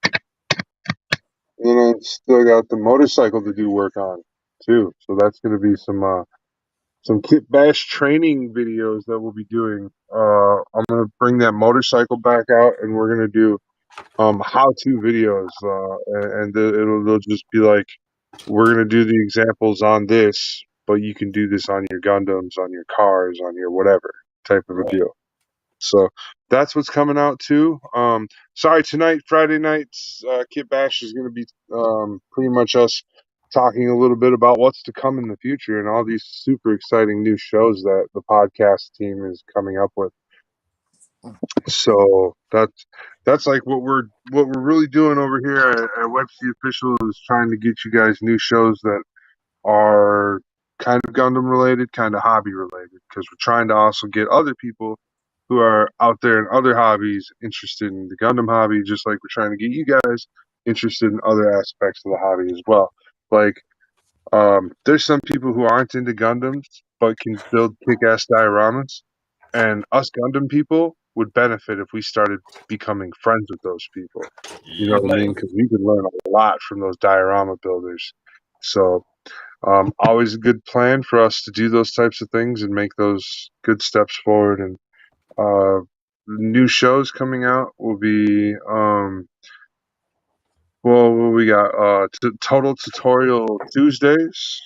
And then I still got the motorcycle to do work on too. So that's going to be some Kitbash training videos that we'll be doing. I'm going to bring that motorcycle back out, and we're going to do how-to videos, and they'll just be like, we're going to do the examples on this, but you can do this on your Gundams, on your cars, on your whatever type of a deal. So that's what's coming out too. Sorry, tonight, Friday nights, Kitbash is going to be pretty much us talking a little bit about what's to come in the future and all these super exciting new shows that the podcast team is coming up with. So that's like what we're really doing over here at Websy Official, is trying to get you guys new shows that are kind of Gundam related, kind of hobby related, because we're trying to also get other people who are out there in other hobbies interested in the Gundam hobby, just like we're trying to get you guys interested in other aspects of the hobby as well. Like, there's some people who aren't into Gundams but can build kick-ass dioramas, and us Gundam people would benefit if we started becoming friends with those people. You know what I mean? Because we could learn a lot from those diorama builders. So, always a good plan for us to do those types of things and make those good steps forward. And new shows coming out will be well, what we got? Total Tutorial Tuesdays.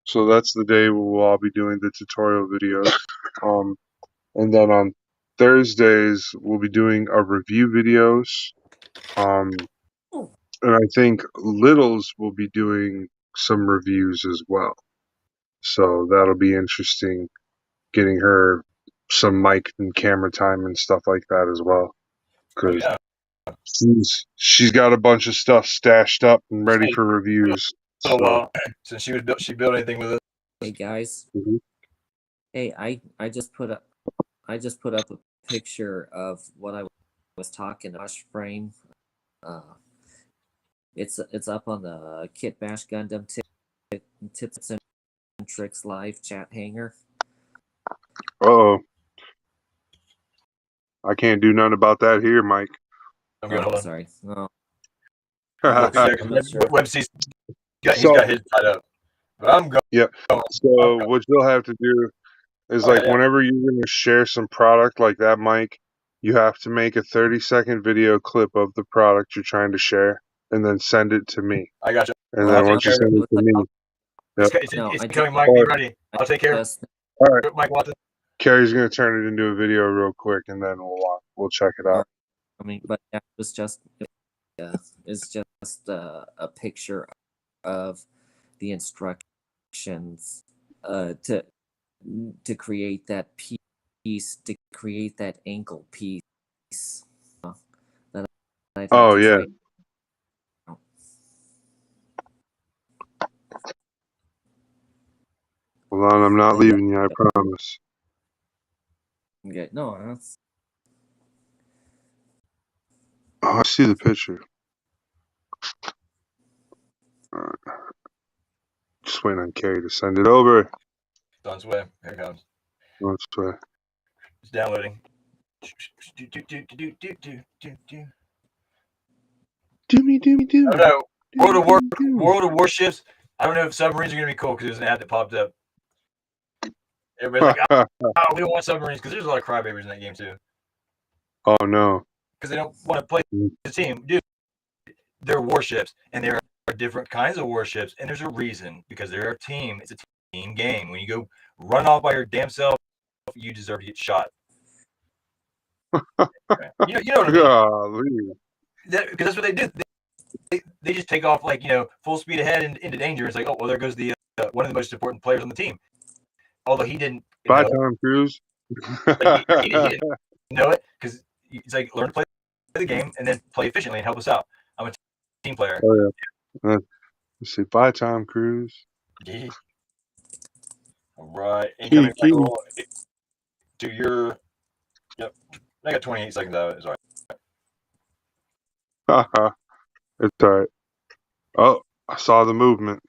So that's the day we'll all be doing the tutorial videos. And then on Thursdays we'll be doing our review videos. And I think Littles will be doing some reviews as well. So that'll be interesting, getting her some mic and camera time and stuff like that as well. Because she's got a bunch of stuff stashed up and ready for reviews. So since she built anything with us. Hey guys. Mm-hmm. Hey, I just put up a picture of what I was talking about frame. It's up on the Kitbash Gundam Tips and Tricks live chat hanger. Uh-oh. I can't do nothing about that here, Mike. I'm good. Hold on. Sorry. No. Websy's he's got his tied up. But I'm going. Yeah. So what you'll have to do is whenever you're going to share some product like that, Mike, you have to make a 30-second video clip of the product you're trying to share and then send it to me. I got you. And then once you send it to me, it's coming, Mike. Be ready. I'll take care of it. All right. Mike Watson. Carrie's going to turn it into a video real quick, and then we'll check it out. I mean, but that was just it's just a picture of the instructions to create that piece, to create that ankle piece. That oh yeah. Hold on, I'm not leaving you, I promise. Okay, no, that's. Oh, I see the picture. Just waiting on Carrie to send it over. It's on its way. Here it comes. On its way. It's downloading. Do. I don't know. World of Warships. I don't know if submarines are going to be cool because there's an ad that popped up. Everybody's like, we don't want submarines, because there's a lot of crybabies in that game too. Oh no. Because they don't want to play the team. Dude, they're warships, and there are different kinds of warships, and there's a reason, because they're a team. It's a team game. When you go run off by your damn self, you deserve to get shot. You know what I mean? Because that's what they did. They just take off full speed ahead into danger. It's like, oh well, there goes the one of the most important players on the team. Although he didn't Bye, know Tom Cruise. he didn't know it because it's like learn to play the game and then play efficiently and help us out. I'm a team player. Oh yeah. Let's see. Bye, Tom Cruise. Yeah. All right. Incoming Michael to your. Yep. I got 28 seconds out of it. Sorry. It's all right. Oh, I saw the movement.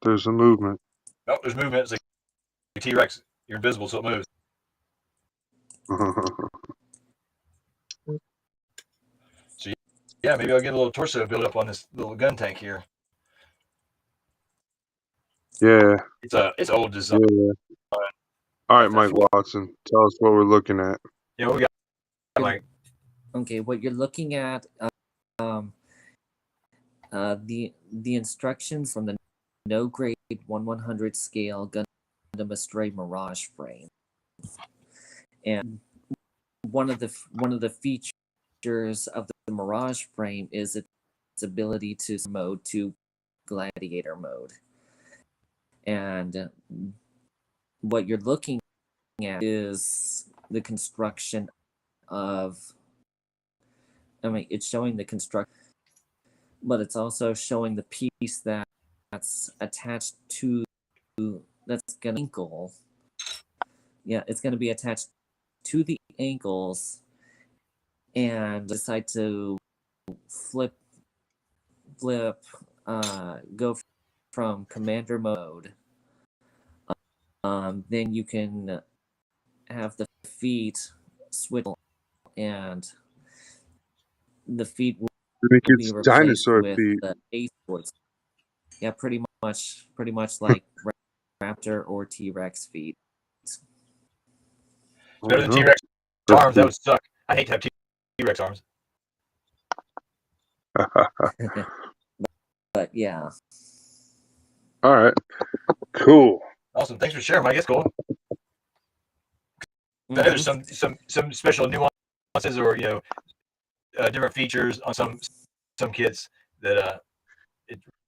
There's a movement. Oh, there's movement. It's like T-Rex. You're invisible, so it moves. So yeah, maybe I'll get a little torso build up on this little gun tank here. Yeah. It's old design. Yeah. All right, Mike Watson, tell us what we're looking at. Yeah, we got like. Okay, what you're looking at, the instructions from the no grade 1/100 scale Gundam Astray Mirage frame, and one of the features of the Mirage frame is its ability to mode to Gladiator Mode, and what you're looking at is the construction of. I mean, it's showing the construction, but it's also showing the piece that's attached to that's gonna ankle. Yeah, it's gonna be attached to the ankles, and decide to flip, go from commander mode. Then you can have the feet switch, and the feet will be replaced dinosaur with feet. the A-sports. Yeah, pretty much like Raptor or T-Rex feet. Better than T-Rex arms. That would suck. I hate to have T-Rex arms. But yeah. All right. Cool. Awesome. Thanks for sharing, Mike. That's cool. I know there's some special nuances or different features on some kits that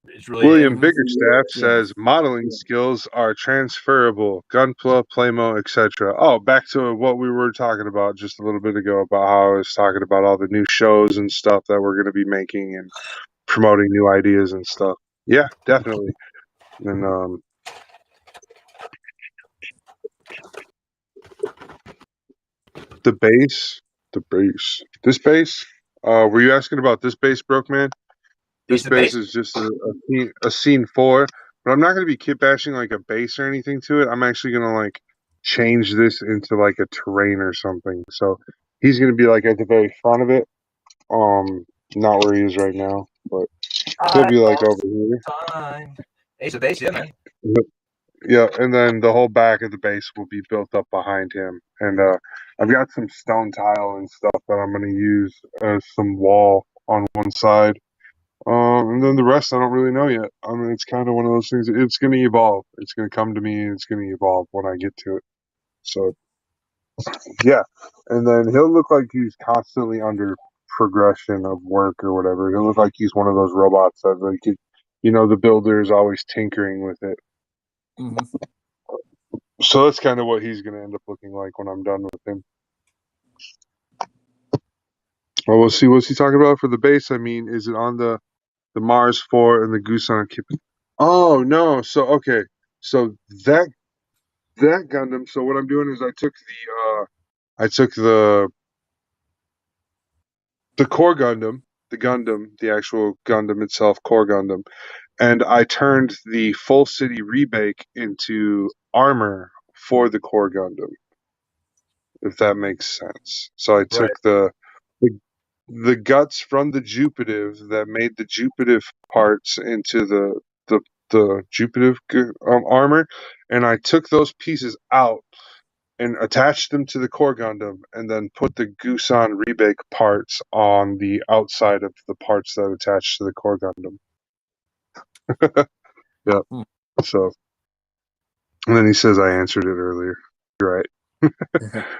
it's really. William Biggerstaff says modeling skills are transferable. Gunpla, Playmo, etc. Oh, back to what we were talking about just a little bit ago about how I was talking about all the new shows and stuff that we're going to be making and promoting new ideas and stuff. Yeah, definitely. And the base. This base. Were you asking about this base, Broke Man? This base is just a scene 4, but I'm not going to be kit bashing like a base or anything to it. I'm actually going to like change this into like a terrain or something. So he's going to be like at the very front of it. Not where he is right now, but he'll be like over here. Ace of base, yeah, man. Yeah, and then the whole back of the base will be built up behind him. And I've got some stone tile and stuff that I'm going to use as some wall on one side. And then the rest I don't really know yet. I mean, it's kind of one of those things. It's going to evolve. It's going to come to me, and it's going to evolve when I get to it. So, yeah. And then he'll look like he's constantly under progression of work or whatever. He'll look like he's one of those robots that, like, the builder is always tinkering with it. Mm-hmm. So that's kind of what he's going to end up looking like when I'm done with him. Well, we'll see. What's he talking about for the base? I mean, is it on the Mars 4 and the Gusan Kip? Oh no! So okay, so that Gundam. So what I'm doing is I took the core Gundam, the actual Gundam itself, core Gundam, and I turned the full city rebake into armor for the core Gundam. If that makes sense. So I took the guts from the Jupitive that made the Jupitive parts into the Jupitive armor, and I took those pieces out and attached them to the core Gundam, and then put the Gusan rebake parts on the outside of the parts that attach to the core Gundam. Yeah. So, and then he says I answered it earlier. You're right.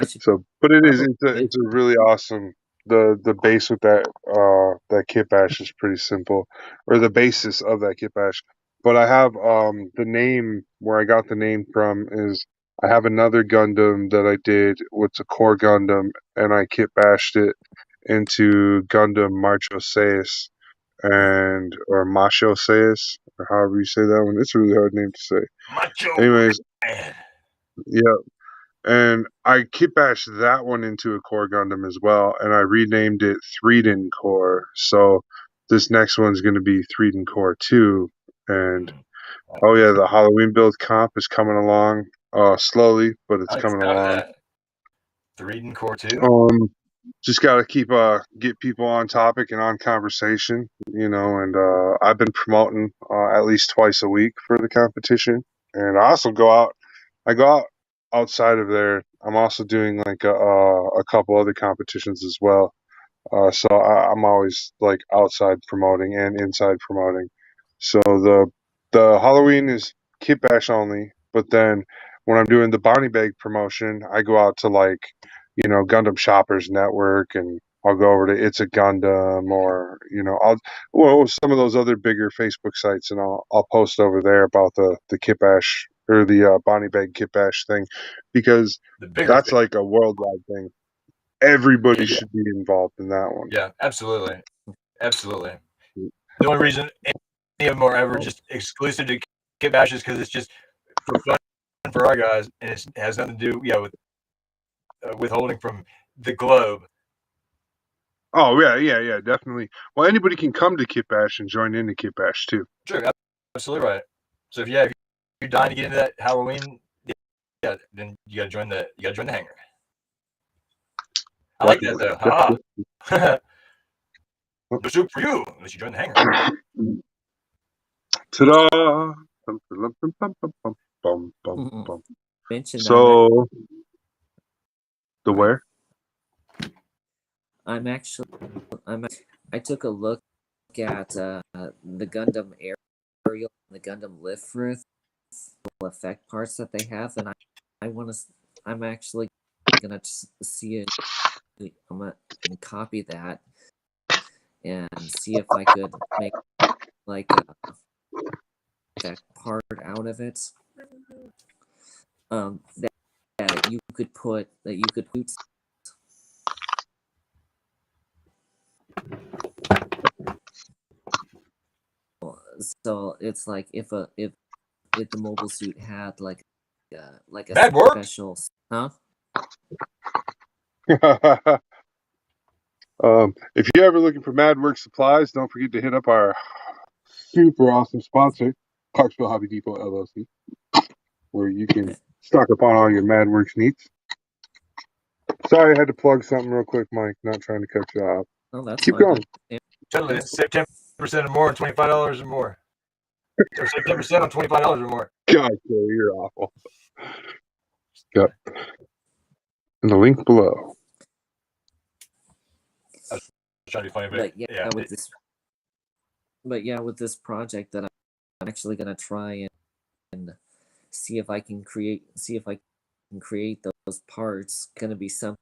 So, but it's a really awesome. The base with that kit bash is pretty simple, or the basis of that kit bash but I have the name where I got the name from is I have another Gundam that I did. What's a core Gundam, and I kitbashed it into Gundam Marcho Seis and or Macho Seis or however you say that one. It's a really hard name to say. Macho Anyways, Man. yeah. And I kitbashed that one into a core Gundam as well, and I renamed it Threeden Core. So this next one's going to be Threeden Core 2. And oh yeah, the Halloween build comp is coming along slowly, but it's coming along. Threeden Core 2. Just got to keep get people on topic and on conversation, you know. And I've been promoting at least twice a week for the competition, and I also go out. I go out outside of there. I'm also doing like a couple other competitions as well. So I'm always like outside promoting and inside promoting. So the Halloween is kitbash only, but then when I'm doing the Bonnie Bag promotion, I go out to like, you know, Gundam Shoppers Network, and I'll go over to It's a Gundam, or you know, some of those other bigger Facebook sites, and I'll post over there about the kitbash or the Bonnie Bag kitbash thing, because that's thing. like a worldwide thing. Everybody should be involved in that one. Yeah, absolutely. Absolutely. The only reason any of them are ever just exclusive to Kitbash is because it's just for fun for our guys, and it has nothing to do, with withholding from the globe. Oh yeah, definitely. Well, anybody can come to Kitbash and join into Kitbash too. Sure, absolutely right. So if you're dying to get into that Halloween, then you gotta join the hangar. I like that though. Ha! No soup for you unless you join the hangar. Ta-da! So, the where? I took a look at the Gundam aerial, the Gundam lift roof effect parts that they have, and I'm actually gonna see it. I'm gonna copy that and see if I could make like that part out of it. That you could put so it's like if the mobile suit had like a special, huh? If you're ever looking for Mad Work supplies, don't forget to hit up our super awesome sponsor, Clarksville Hobby Depot LLC, where you can stock up on all your Mad Works needs. Sorry, I had to plug something real quick, Mike. Not trying to cut you off. Oh, that's Keep fine. going. Totally, save 10% or more and $25 or more. Or save 10% on $25 or more. God, you're awful. Yep. In the link below. I was trying to be funny, with this project that I'm actually gonna try and see if I can create those parts. Gonna be something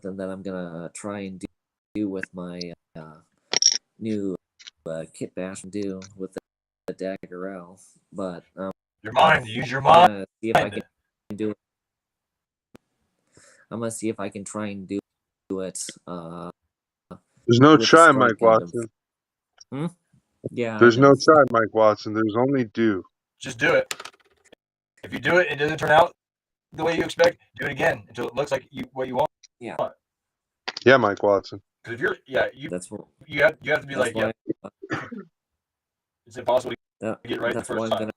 that I'm gonna try and do with my new kitbash and do with the Dagger L. But your mind, use your mind. See if I can do it. I'm gonna see if I can try and do it. There's no try, Mike Watson. Yeah. There's no try, Mike Watson. There's only do. Just do it. If you do it and it doesn't turn out the way you expect, do it again until it looks like what you want. Yeah. Yeah, Mike Watson. Because if you're, you have to be like, it's impossible to get right the first time.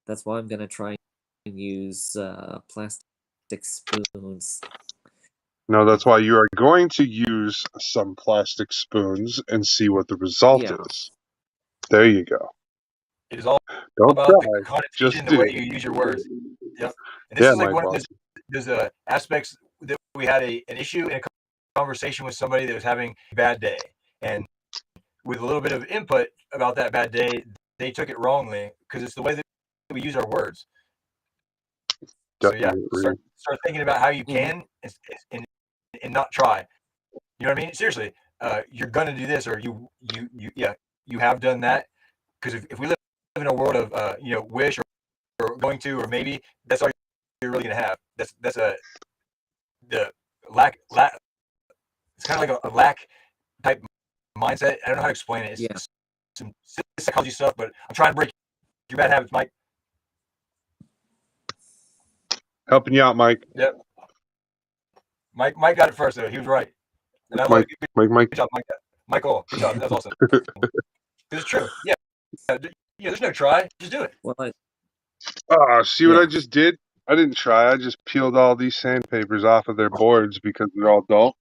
That's why I'm gonna try and use plastic spoons. No, that's why you are going to use some plastic spoons and see what the result is. There you go. It is all Don't about try, the connotation, the way you use your words. Yep. And this is like one of those aspects that we had an issue in a conversation with somebody that was having a bad day. And with a little bit of input about that bad day, they took it wrongly because it's the way that we use our words. Definitely. So start thinking about how you can and not try. You know what I mean? Seriously, you're gonna do this, or you have done that. Because if we live in a world of wish or going to or maybe. That's all you're really gonna have. That's the lack. It's kind of like a lack type mindset. I don't know how to explain it. It's some psychology stuff, but I'm trying to break your bad habits, Mike. Helping you out, Mike. Yep. Mike got it first, though. He was right. And Mike. Good job, Mike. Michael, good job. That's awesome. It's true. Yeah. There's no try. Just do it. Well, see what I just did? I didn't try. I just peeled all these sandpapers off of their boards because they're all dull.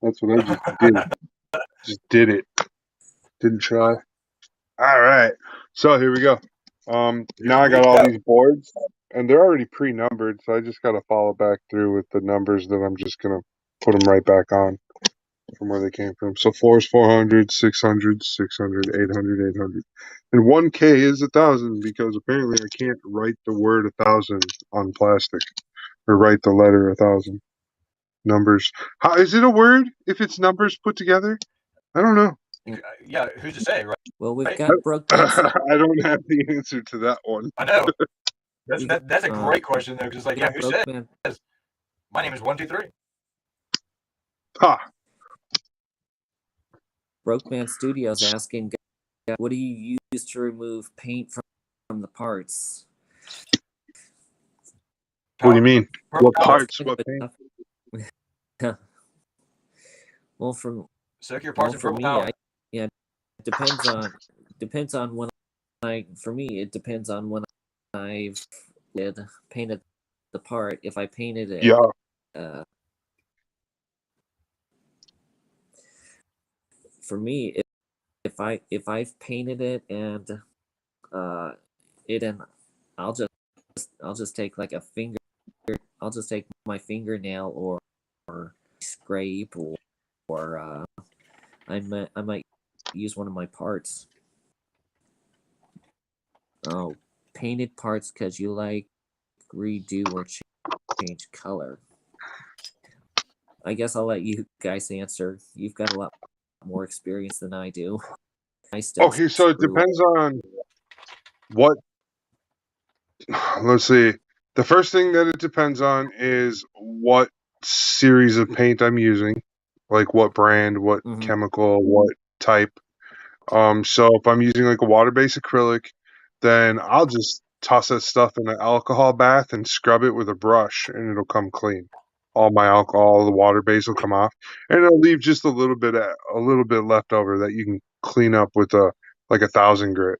That's what I just did. Just did it. Didn't try. All right. So here we go. Now I got all these boards, and they're already pre-numbered, so I just got to follow back through with the numbers that I'm just going to put them right back on from where they came from. So 4 is 400, 600, 600, 800, 800. And 1K is 1,000 because apparently I can't write the word 1,000 on plastic or write the letter 1,000. Numbers. How is it a word if it's numbers put together? I don't know. Yeah, who's to say, right? Well, we've got Brokeman. I don't have the answer to that one. I know. That's a great question though, because who says? My name is 123. Ha. Brokeman Studios asking, what do you use to remove paint from the parts? What do you mean? What parts? What paint? Well, from soak your parts in purple power. It depends on when for me it depends on when I've painted the part. If I painted it, for me, if I've painted it and I'll just take like a finger. I'll just take my fingernail or scrape or I might use one of my parts. Oh, painted parts because you like redo or change color. I guess I'll let you guys answer. You've got a lot more experience than I do. Okay, so it depends on what. Let's see. The first thing that it depends on is what series of paint I'm using, like what brand, what chemical, what type. So if I'm using like a water-based acrylic, then I'll just toss that stuff in an alcohol bath and scrub it with a brush, and it'll come clean. All my alcohol, the water base will come off, and it'll leave just a little bit left over that you can clean up with a 1,000 grit.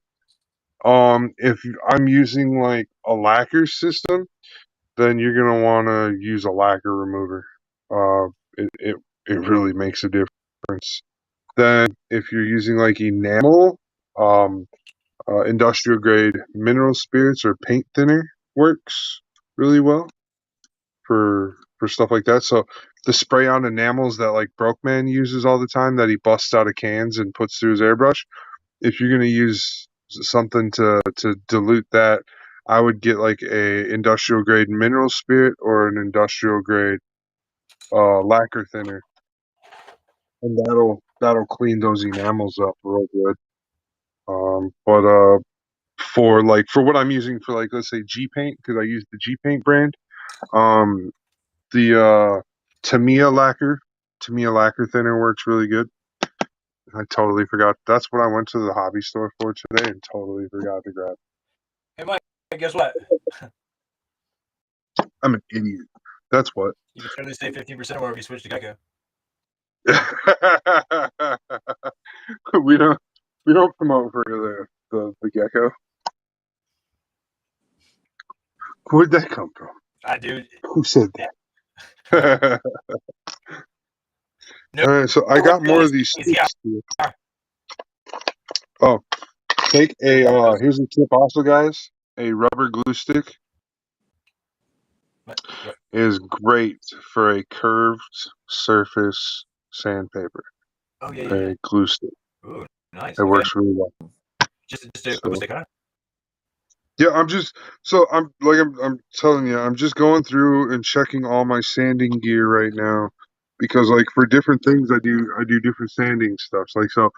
If I'm using like a lacquer system, then you're gonna want to use a lacquer remover. It really makes a difference. Then if you're using like enamel, industrial grade mineral spirits or paint thinner works really well for stuff like that. So the spray on enamels that like Brokeman uses all the time that he busts out of cans and puts through his airbrush, if you're gonna use something to dilute that, I would get like a industrial grade mineral spirit or an industrial grade lacquer thinner, and that'll clean those enamels up real good. But for what I'm using for like, let's say G paint, because I use the G paint brand, the Tamiya lacquer thinner works really good. I totally forgot. That's what I went to the hobby store for today and totally forgot to grab. Hey Mike, guess what? I'm an idiot. That's what. You can totally save 15% more if you switch to Gecko. we don't promote for the Gecko. Where'd that come from? Dude. Who said that? All right, so I got more of these sticks. Oh, take a here's a tip also, guys. A rubber glue stick is great for a curved surface sandpaper. Oh yeah. A glue stick. Ooh, nice. It works really well. Just a glue stick, huh? Yeah, I'm telling you, I'm just going through and checking all my sanding gear right now because like for different things I do different sanding stuff. Like so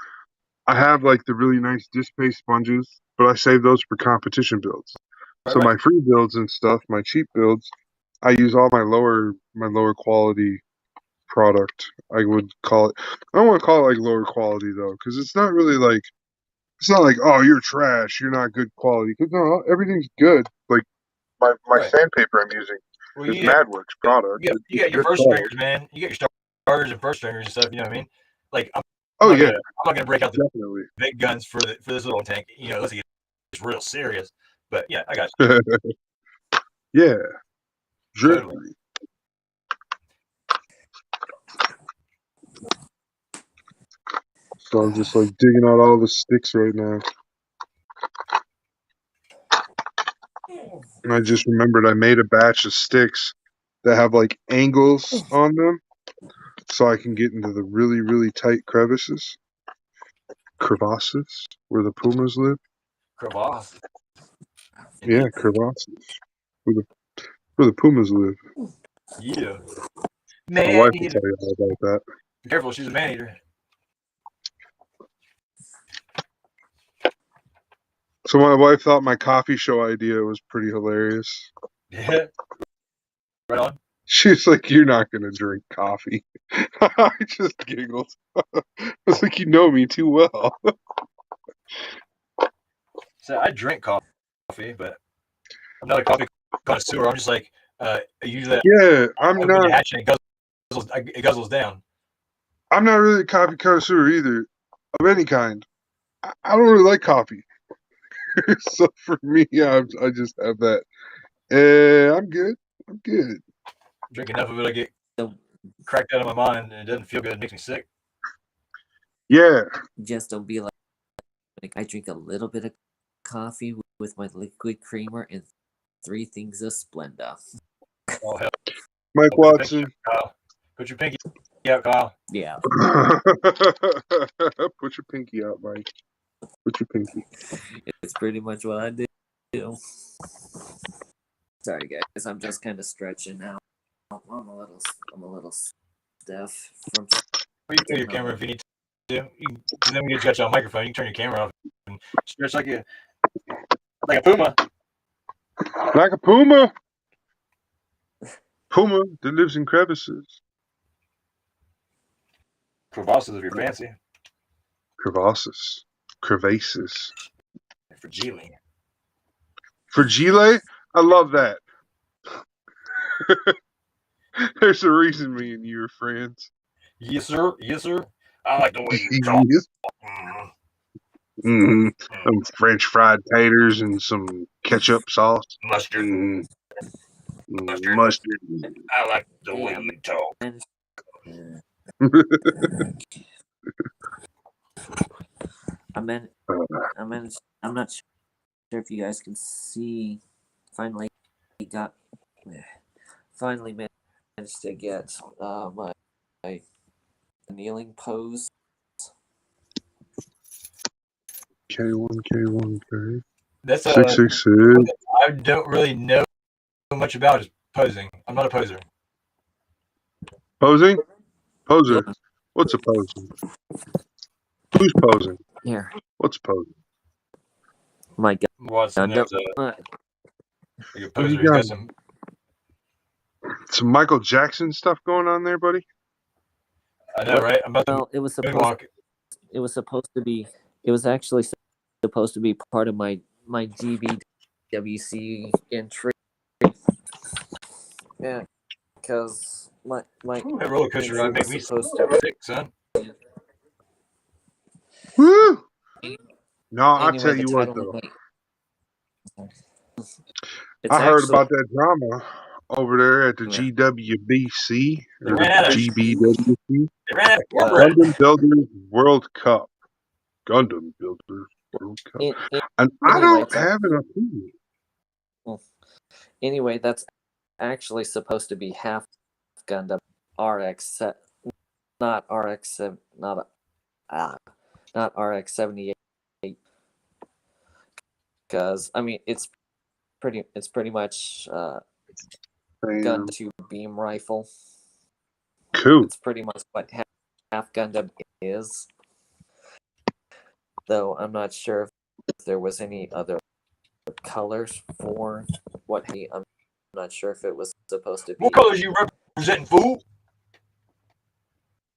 I have like the really nice disc paste sponges, but I save those for competition builds. So Right. my free builds and stuff, my cheap builds, I use all my lower quality product. I would call it. I don't want to call it like lower quality though, because it's not really like it's not like, oh, you're trash, you're not good quality. Because no, everything's good. Like my Right. sandpaper I'm using Well, is MadWorks product. You got your first stringers, man. You got your starters and first stringers and stuff. You know what I mean? Like I'm Oh yeah, I'm not gonna break out the definitely. big guns for this little tank. You know, unless it gets real serious. But yeah, I got Yeah, totally. totally. So I'm just like digging out all the sticks right now. And I just remembered I made a batch of sticks that have like angles on them so I can get into the really, really tight crevasses. Crevasses where the pumas live. Crevasse. Yeah, crevasses. Where the pumas live. Yeah. My Man wife will eater. tell you all about that. Be careful, she's a man eater. So my wife thought my coffee show idea was pretty hilarious. Yeah. Right on. She's like, "You're not gonna drink coffee." I just giggled. I was like, "You know me too well." So I drink coffee, but I'm not a coffee connoisseur. I'm just like usually Yeah, I'm open not. the hatch and it guzzles down. I'm not really a coffee connoisseur either, of any kind. I don't really like coffee, so for me, I just have that. I'm good. I'm good. Drink enough of it, I get cracked out of my mind, and it doesn't feel good. It makes me sick. Yeah. Just don't be like I drink a little bit of coffee with my liquid creamer and 3 things of Splenda. Oh hell! Mike Watson. Put your pinky out, Kyle. Yeah. Put your pinky out, Mike. Put your pinky. It's pretty much what I do. Sorry guys, I'm just kind of stretching now. I'm a little stiff from. Well, you can turn your camera if you need to. Then we get you on microphone. You can turn your camera off and stretch like a puma. Like a puma. Puma that lives in crevices. Crevasses if you're fancy. Crevasses. Crevaces. Fragile. Fragile? I love that. There's a reason me and you are friends. Yes, sir. Yes, sir. I like the way you talk. Yes. Mm-hmm. Some French fried taters and some ketchup sauce. Mustard. Mm-hmm. Mustard. I like the way you talk. I'm not sure if you guys can see. Finally managed to get my kneeling pose. K1K1K. That's 666. I don't really know much about is posing. I'm not a poser. Posing? Poser. What's a posing? Who's posing? Here. What's posing? My God. Watson, No, you poser. You got some Michael Jackson stuff going on there, buddy? I know, right? I'm about to it was actually supposed to be part of my GBWC entry. Yeah, because my that roller coaster ride make me supposed sick, son. Woo! No, anyway, I'll tell you what, though. It's I heard about that drama over there at the GWBC or GBWC. They ran out of Gundam Builders World Cup. Gundam Builders World Cup. And I don't have an opinion. Anyway, that's actually supposed to be half Gundam RX, not RX, not RX 78. Because I mean, it's pretty much gun to beam rifle. Cool. It's pretty much what half Gundam is. though I'm not sure if there was any other colors for what I'm not sure if it was supposed to be. What colors you representing, fool?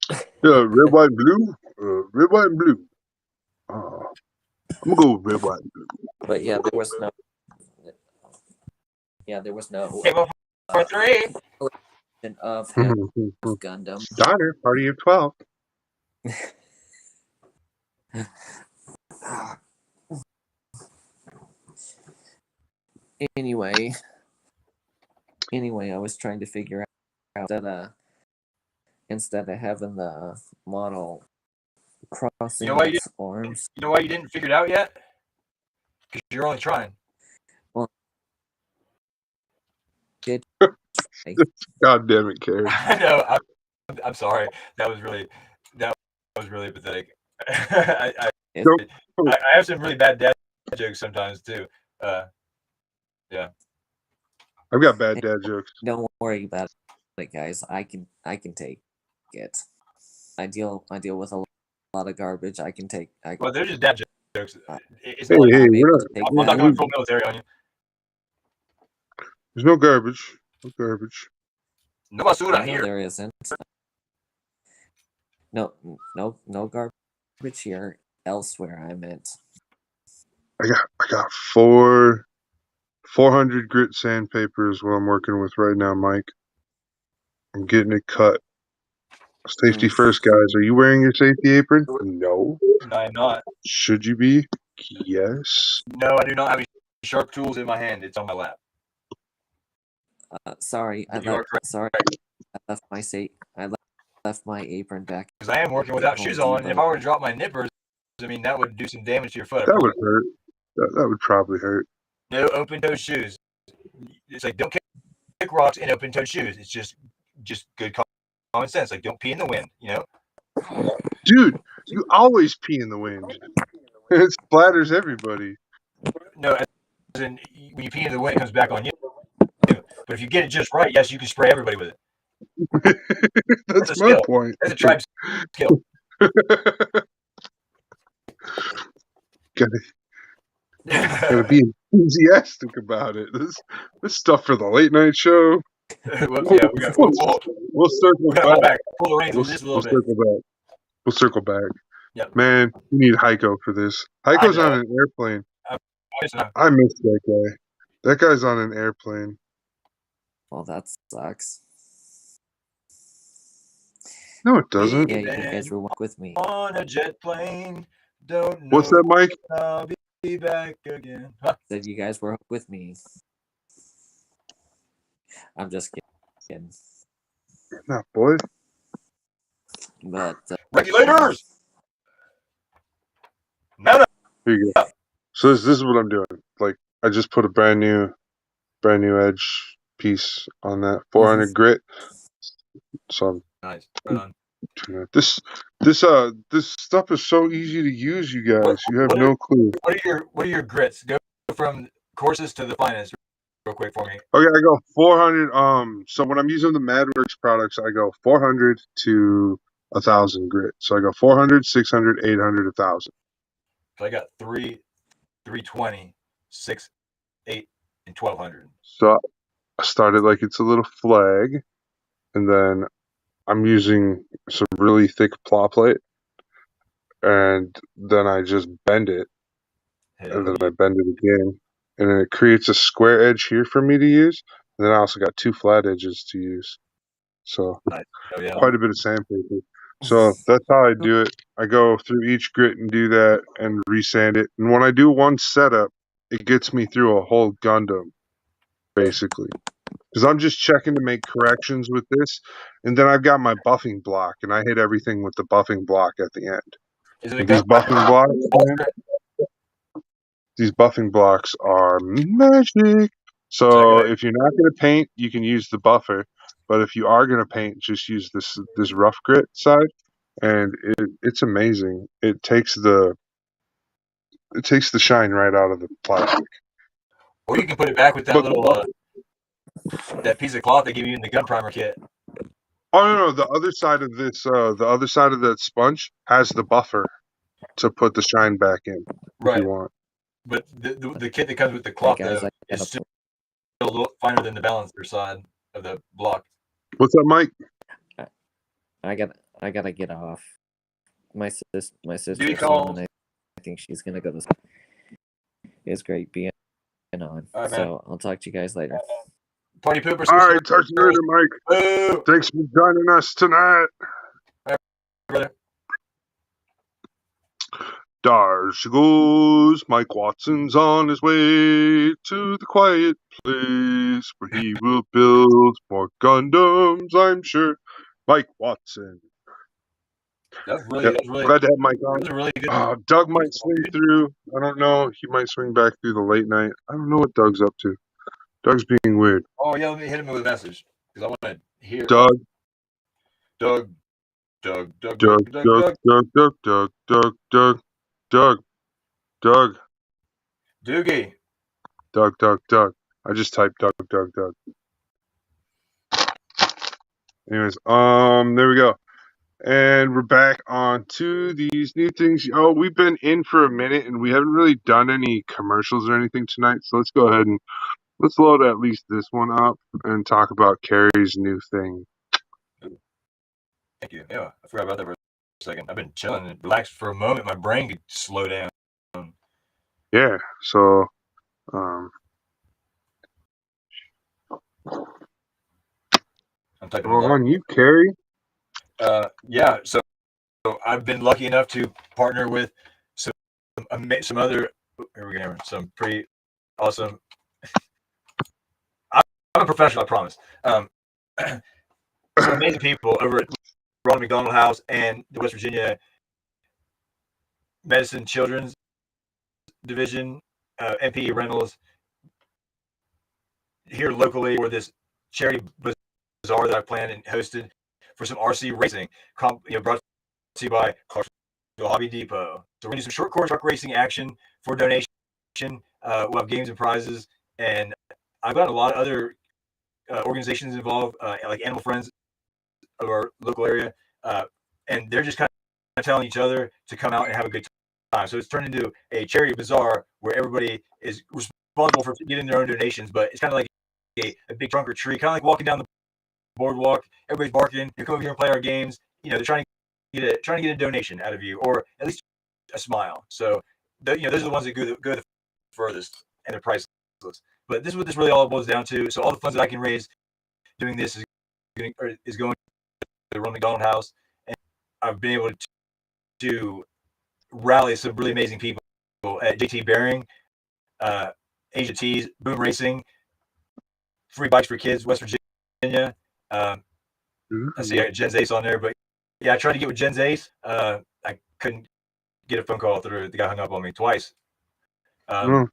Yeah, red, white, and blue. Red, white, and blue. I'm gonna go with red, white, and blue. But yeah, there was no. Yeah, there was no. For 3. Of Gundam. Diner party of 12. Anyway, I was trying to figure out that instead of having the model crossing its arms. You know why you didn't figure it out yet? Because you're only trying. Well, God damn it, Carrie. I know. I'm sorry. That was really pathetic. I have some really bad dad jokes sometimes too. Yeah. I've got bad dad jokes. Don't worry about it, guys. I can take it. I deal with a lot of garbage. I can take. Well, they're just dad jokes. It's hey, I'm not going full military on you. There's no garbage. No garbage. No basura here. There isn't. No garbage here. Elsewhere, I meant. I got 400 grit sandpaper is what I'm working with right now, Mike. I'm getting it cut. Safety first, guys. Are you wearing your safety apron? No. I'm not. Should you be? Yes. No, I do not have any sharp tools in my hand. It's on my lap. Sorry, I left my apron back. Because I am working without shoes on. And if I were to drop my nippers, I mean, that would do some damage to your foot. That would hurt. That would probably hurt. No open-toed shoes. It's like, don't kick rocks in open-toed shoes. It's just good common sense. Like, don't pee in the wind, you know? Dude, you always pee in the wind. It splatters everybody. No, as in, when you pee in the wind, it comes back on you. But if you get it just right, yes, you can spray everybody with it. That's my point. That's a tribe skill. Gotta be enthusiastic about it. This stuff for the late night show. We'll circle back. Pull the reins just a little bit. We'll circle back. Yep. Man, we need Hiko for this. Hiko's on an airplane. I miss that guy. That guy's on an airplane. Well, that sucks. No, it doesn't. Yeah, you guys were with me. On a jet plane. Don't know. What's that, Mike? I'll be back again. Huh? That you guys were with me. I'm just kidding. Nah, boy. But regulators. No. Here you go. So this is what I'm doing. Like, I just put a brand new edge piece on that 400 grit. So I'm nice. Right on. This stuff is so easy to use, you guys. You have no clue. What are your grits? Go from coarsest to the finest, real quick for me. Okay, I go 400. So when I'm using the MadWorks products, I go 400 to 1,000 grit. So I go 400, 600, 800, 1,000. So I got 320, 6, 8, and 1,200. So I started like it's a little flag, and then I'm using some really thick plot plate, and then I just bend it, and then I bend it again, and then it creates a square edge here for me to use, and then I also got 2 flat edges to use. So quite a bit of sandpaper. So that's how I do it. I go through each grit and do that and resand it. And when I do one setup, it gets me through a whole Gundam, basically. Because I'm just checking to make corrections with this. And then I've got my buffing block, and I hit everything with the buffing block at the end. These buffing blocks are magic. So if you're not going to paint, you can use the buffer. But if you are going to paint, just use this rough grit side, and it's amazing. It takes the shine right out of the plastic. Or you can put it back with that little that piece of cloth they give you in the gun primer kit. Oh no! The other side of this, the other side of that sponge has the buffer. to put the shine back in if you want. But the kit that comes with the cloth is still a little finer than the balancer side of the block. What's up, Mike? I gotta get off. My sister's Duty home, calls. and I think she's gonna go to. It's great being on. All right, so I'll talk to you guys later. Party pooper. All right, talk to you later, Mike. Boo. Thanks for joining us tonight. All right, brother. There she goes. Mike Watson's on his way to the quiet place where he will build more Gundams, I'm sure. Mike Watson. That's really glad to have Mike on. That was really good. Doug might swing through. I don't know. He might swing back through the late night. I don't know what Doug's up to. Doug's being weird. Oh yeah, let me hit him with a message because I want to hear. Doug. Doug. Doogie. Doug. I just typed Doug. Anyways, there we go. And we're back on to these new things. Oh, we've been in for a minute and we haven't really done any commercials or anything tonight. So let's go ahead and let's load at least this one up and talk about Carrie's new thing. Thank you. Yeah, I forgot about that for a second. I've been chilling and relaxed for a moment. My brain could slow down. Yeah, so I'm typing on you, Carrie. Yeah, so I've been lucky enough to partner with some other. Here we go. Some pretty awesome. I'm a professional, I promise. Some amazing people over at Ronald McDonald House and the West Virginia Medicine Children's Division, MP Rentals here locally, for this charity bazaar that I planned and hosted for some RC racing, brought to you by Clarksville Hobby Depot. So we're going to do some short course truck racing action for donation. We'll have games and prizes, and I've got a lot of other organizations involved, like Animal Friends of our local area, and they're just kind of telling each other to come out and have a good time. So it's turned into a charity bazaar where everybody is responsible for getting their own donations, but it's kind of like a big trunk or treat, kind of like walking down the boardwalk. Everybody's barking. You come over here and play our games. They're trying to get a donation out of you, or at least a smile. So those are the ones that go the furthest, and they're priceless. But this is what this really all boils down to. So all the funds that I can raise doing this is going to the Ronald McDonald House, and I've been able to rally some really amazing people at JT Bearing, Asia Tees, Boom Racing, Free Bikes for Kids, West Virginia. I see I got Jen's Ace on there, but yeah, I tried to get with Jen's Ace. I couldn't get a phone call through. The guy hung up on me twice. But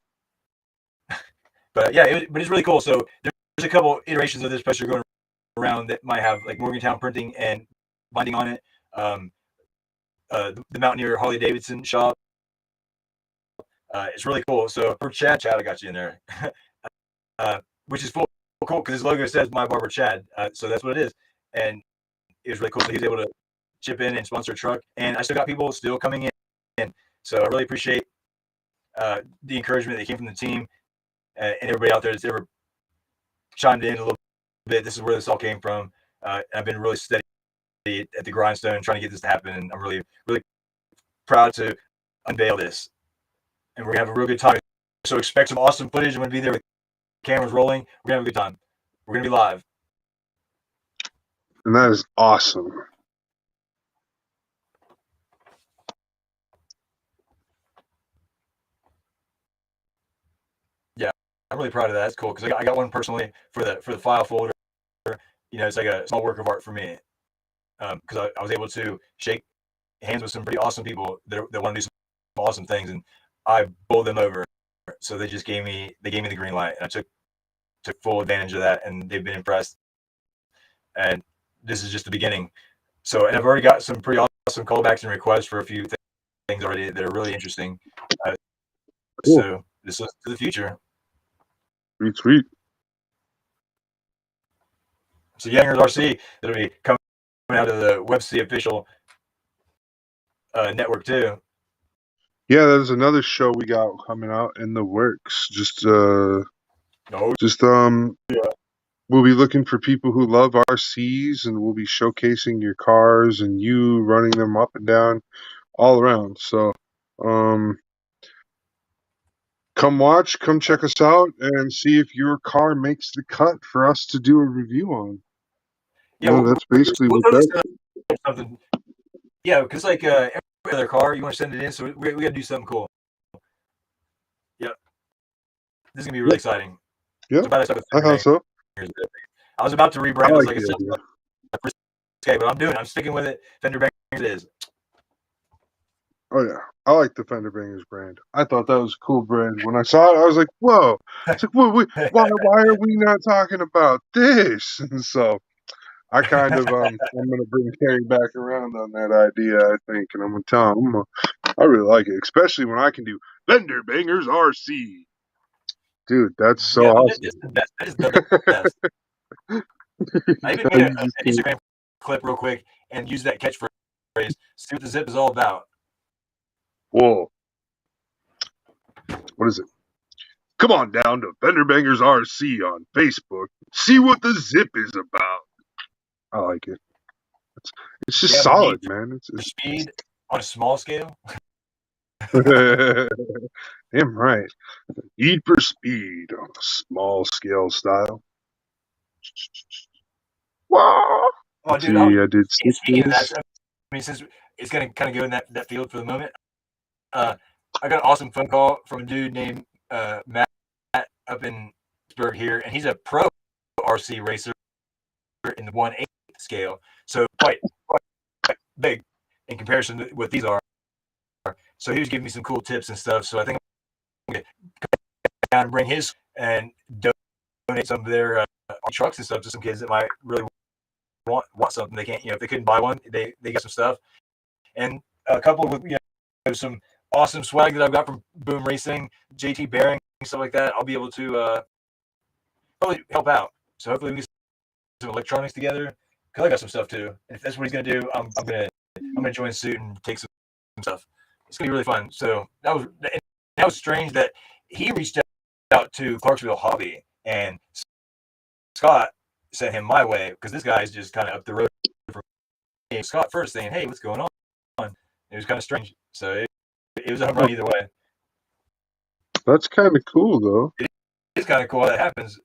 yeah, but it's really cool. So there's a couple iterations of this poster going around that might have like Morgantown printing and binding on it. The Mountaineer Harley Davidson shop. It's really cool. So for Chad, I got you in there, which is cool because his logo says My Barber Chad. So that's what it is, and it was really cool. So he was able to chip in and sponsor a truck, and I still got people still coming in. So I really appreciate the encouragement that came from the team and everybody out there that's ever chimed in a little bit. This is where this all came from. I've been really steady at the grindstone trying to get this to happen, and I'm really, really proud to unveil this. And we're gonna have a real good time. So expect some awesome footage. I'm gonna be there with cameras rolling. We're gonna have a good time. We're gonna be live. And that is awesome. Yeah, I'm really proud of that. It's cool because I got one personally for the file folder. It's like a small work of art for me because I was able to shake hands with some pretty awesome people that want to do some awesome things, and I bowled them over. So they gave me the green light, and I took full advantage of that, and they've been impressed. And this is just the beginning. So, and I've already got some pretty awesome callbacks and requests for a few things already that are really interesting. Cool. So this is to the future. Sweet. So Youngers RC, that'll be coming out of the WebC official network too. Yeah, there's another show we got coming out in the works. We'll be looking for people who love RCs, and we'll be showcasing your cars and you running them up and down all around. So, come watch, come check us out, and see if your car makes the cut for us to do a review on. Yeah, that's basically we'll what totally that. set up something. Yeah, because like every other car, you want to send it in, so we got to do something cool. Yep, this is gonna be really exciting. Yeah, I thought so. I was about to rebrand. I like like the okay, but I'm sticking with it. Fender Bangers it is. Oh yeah, I like the Fender Bangers brand. I thought that was a cool brand. When I saw it, I was like, "Whoa!" It's like, why are we not talking about this?" And so, I kind of I'm gonna bring Terry back around on that idea. I think, and I'm gonna tell him I really like it, especially when I can do Fender Bangers RC. Dude, that's so awesome. It's the best. That is the best. I even made an Instagram clip real quick and use that catchphrase. See what the zip is all about. Whoa. What is it? Come on down to Fender Bangers RC on Facebook. See what the zip is about. I like it. It's just solid, man. It's speed on a small scale. Damn right. Need for speed on a small scale style. Wow. Oh, dude, I did. Speaking of that, I mean, since it's going to kind of go in that field for the moment, I got an awesome phone call from a dude named Matt up in Pittsburgh here, and he's a pro RC racer in the 1/8 scale, so quite big in comparison to what these are. So he was giving me some cool tips and stuff. So I think I'm going to come down and bring his and donate some of their trucks and stuff to some kids that might really want something. They can't, if they couldn't buy one, they got some stuff, and a couple of some awesome swag that I've got from Boom Racing, JT Bearing, stuff like that. I'll be able to probably help out. So hopefully we can get some electronics together. Cause I got some stuff too. And if that's what he's gonna do, I'm gonna join suit and take some stuff. It's gonna be really fun. So that was strange that he reached out to Clarksville Hobby, and Scott sent him my way because this guy's just kind of up the road from me. Scott first saying, "Hey, what's going on?" It was kind of strange. So it was a home run either way. That's kind of cool, though. It is kind of cool how that happens.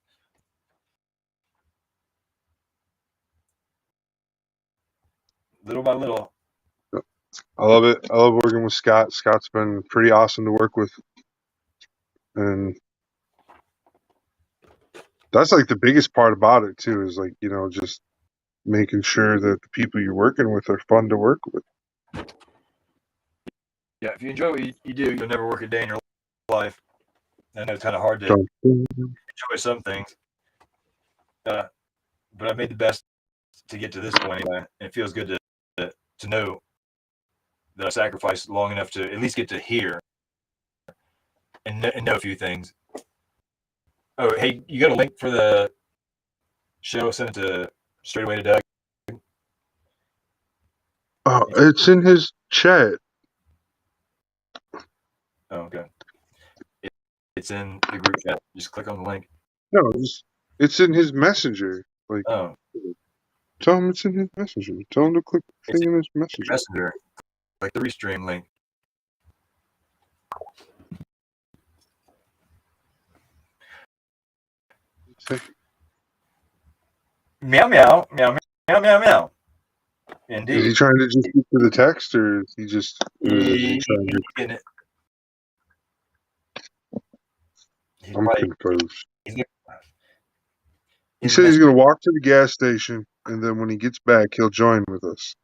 Little by little. I love it. I love working with Scott. Scott's been pretty awesome to work with. And that's like the biggest part about it, too, is like, just making sure that the people you're working with are fun to work with. Yeah, if you enjoy what you do, you'll never work a day in your life. I know it's kind of hard to enjoy some things. But I made the best to get to this point anyway. And it feels good to know that I sacrificed long enough to at least get to hear and know a few things. Oh, hey, you got a link for the show? Send it to straight away to Doug. Oh, it's in his chat. Oh, okay. It's in the group chat. Just click on the link. No, it's in his messenger. Like, tell him it's in his messenger. Tell him to click the thing in his messenger. Like the restream link. Meow meow meow meow meow meow. Indeed. Is he trying to just speak to the text, or is he just trying to? I'm confused. He said he's going to walk to the gas station, and then when he gets back, he'll join with us.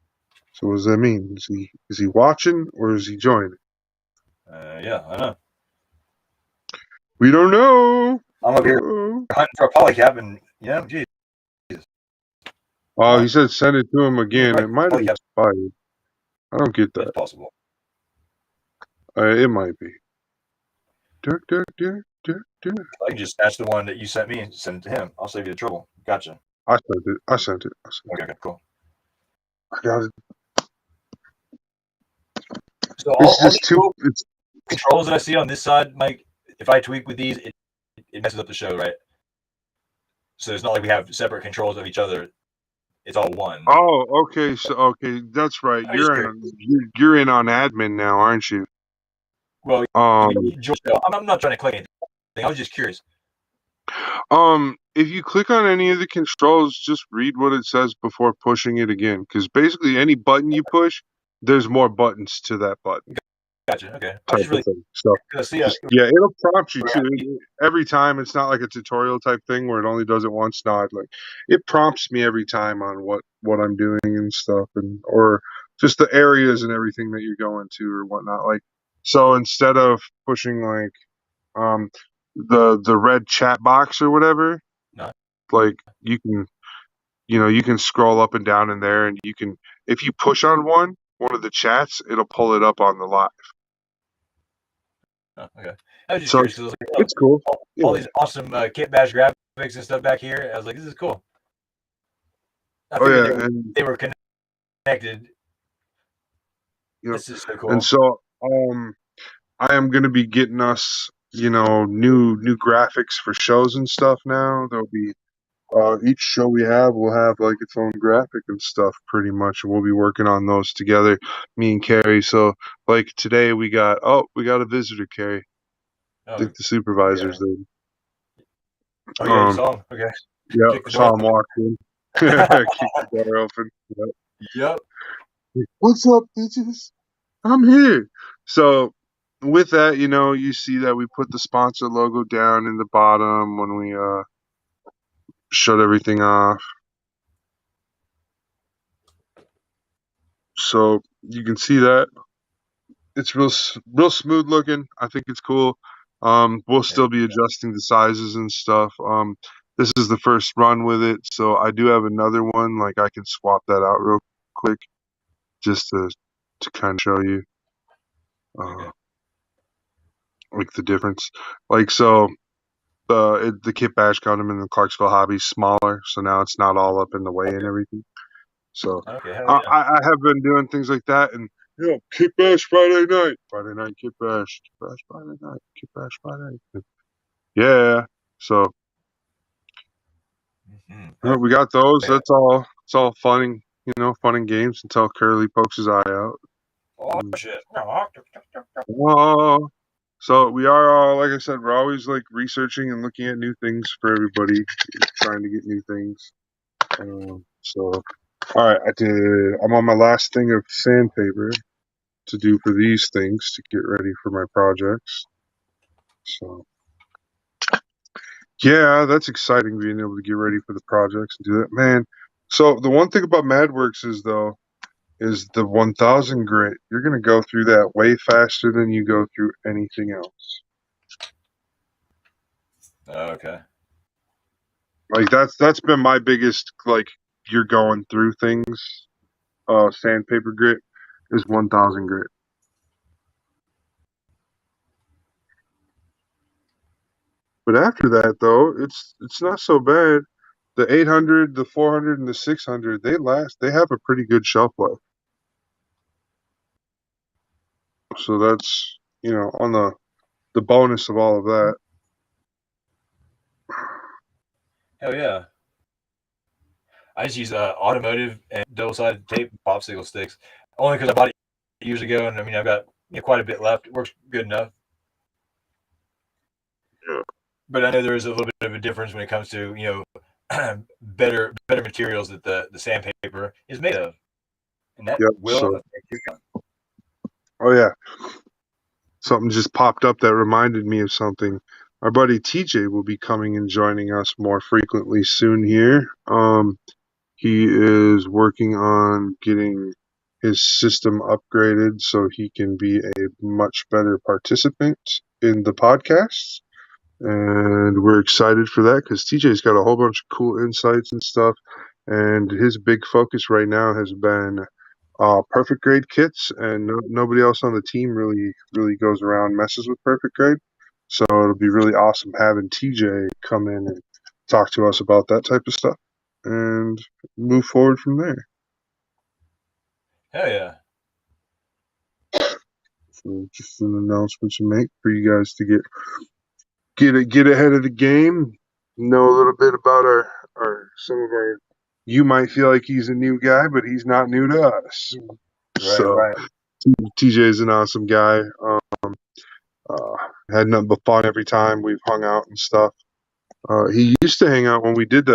So what does that mean? Is he watching, or is he joining? Yeah, I know. We don't know. I'm up here hunting for a polycap, and geez. Oh, he said send it to him again. It might have expired. I don't get that. It's possible. It might be. I can just snatch the one that you sent me and send it to him. I'll save you the trouble. Gotcha. I sent it. Okay, cool. I got it. So it's just too. controls that I see on this side, Mike, if I tweak with these, it messes up the show, right? So it's not like we have separate controls of each other. It's all one. Oh, okay. So okay, that's right. You're in on admin now, aren't you? Well, I'm not trying to click anything. I was just curious. If you click on any of the controls, just read what it says before pushing it again. Because basically, any button you push, there's more buttons to that button. Gotcha. Okay. Type of thing. So, yeah, it'll prompt you too. Every time, it's not like a tutorial type thing where it only does it once. No, it prompts me every time on what I'm doing and stuff, or just the areas and everything that you're going to or whatnot. Like, so instead of pushing the red chat box or whatever, like you can scroll up and down in there, and you can, if you push on one of the chats, it'll pull it up on the live. Oh, okay. I was just curious because it's cool. All these awesome Kitbash graphics and stuff back here. I was like, this is cool. I figured they were connected. This is so cool. And so I am going to be getting us, new graphics for shows and stuff now. There'll be each show we have will have like its own graphic and stuff pretty much. And we'll be working on those together, me and Carrie. So like today we got a visitor, Carrie. I think the supervisor's there. Oh yeah, you saw him. Okay. Yeah, saw him walk in. Kick the door open. Yep. What's up, bitches? I'm here. So with that, you see that we put the sponsor logo down in the bottom when we shut everything off. So you can see that it's real smooth looking. I think it's cool. We'll still be adjusting the sizes and stuff. This is the first run with it, so I do have another one. Like I can swap that out real quick, just to kind of show you, like the difference. Like so, the Kitbash got them in the Clarksville hobby smaller, so now it's not all up in the way and everything. So I have been doing things like that, and Kitbash Friday night Kitbash Friday night, Kitbash Friday. Yeah, so we got those. That's all. It's all fun and games until Curly pokes his eye out. Oh shit! Oh. So we are, like I said, we're always like researching and looking at new things for everybody, trying to get new things. So, all right, I'm on my last thing of sandpaper to do for these things to get ready for my projects. So, yeah, that's exciting being able to get ready for the projects and do that, man. So the one thing about MadWorks is the 1000 grit. You're gonna go through that way faster than you go through anything else. Okay. Like that's been my biggest, like, you're going through things. Sandpaper grit is 1000 grit. But after that, though, it's not so bad. The 800, the 400, and the 600, they last. They have a pretty good shelf life. So that's on the bonus of all of that. Hell yeah. I just use automotive and double-sided tape popsicle sticks, only because I bought it years ago, and I mean I've got quite a bit left. It works good enough. Yeah. But I know there is a little bit of a difference when it comes to better materials that the sandpaper is made of, and that will affect your gun. Oh yeah. Something just popped up that reminded me of something. Our buddy TJ will be coming and joining us more frequently soon here. He is working on getting his system upgraded so he can be a much better participant in the podcast. And we're excited for that because TJ's got a whole bunch of cool insights and stuff. And his big focus right now has been perfect grade kits, and nobody else on the team really goes around and messes with perfect grade. So it'll be really awesome having TJ come in and talk to us about that type of stuff and move forward from there. Hell yeah. So just an announcement to make for you guys to get ahead of the game. Know a little bit about our some of our. You might feel like he's a new guy, but he's not new to us. Right. TJ is an awesome guy. Had nothing but fun every time we've hung out and stuff. He used to hang out when we did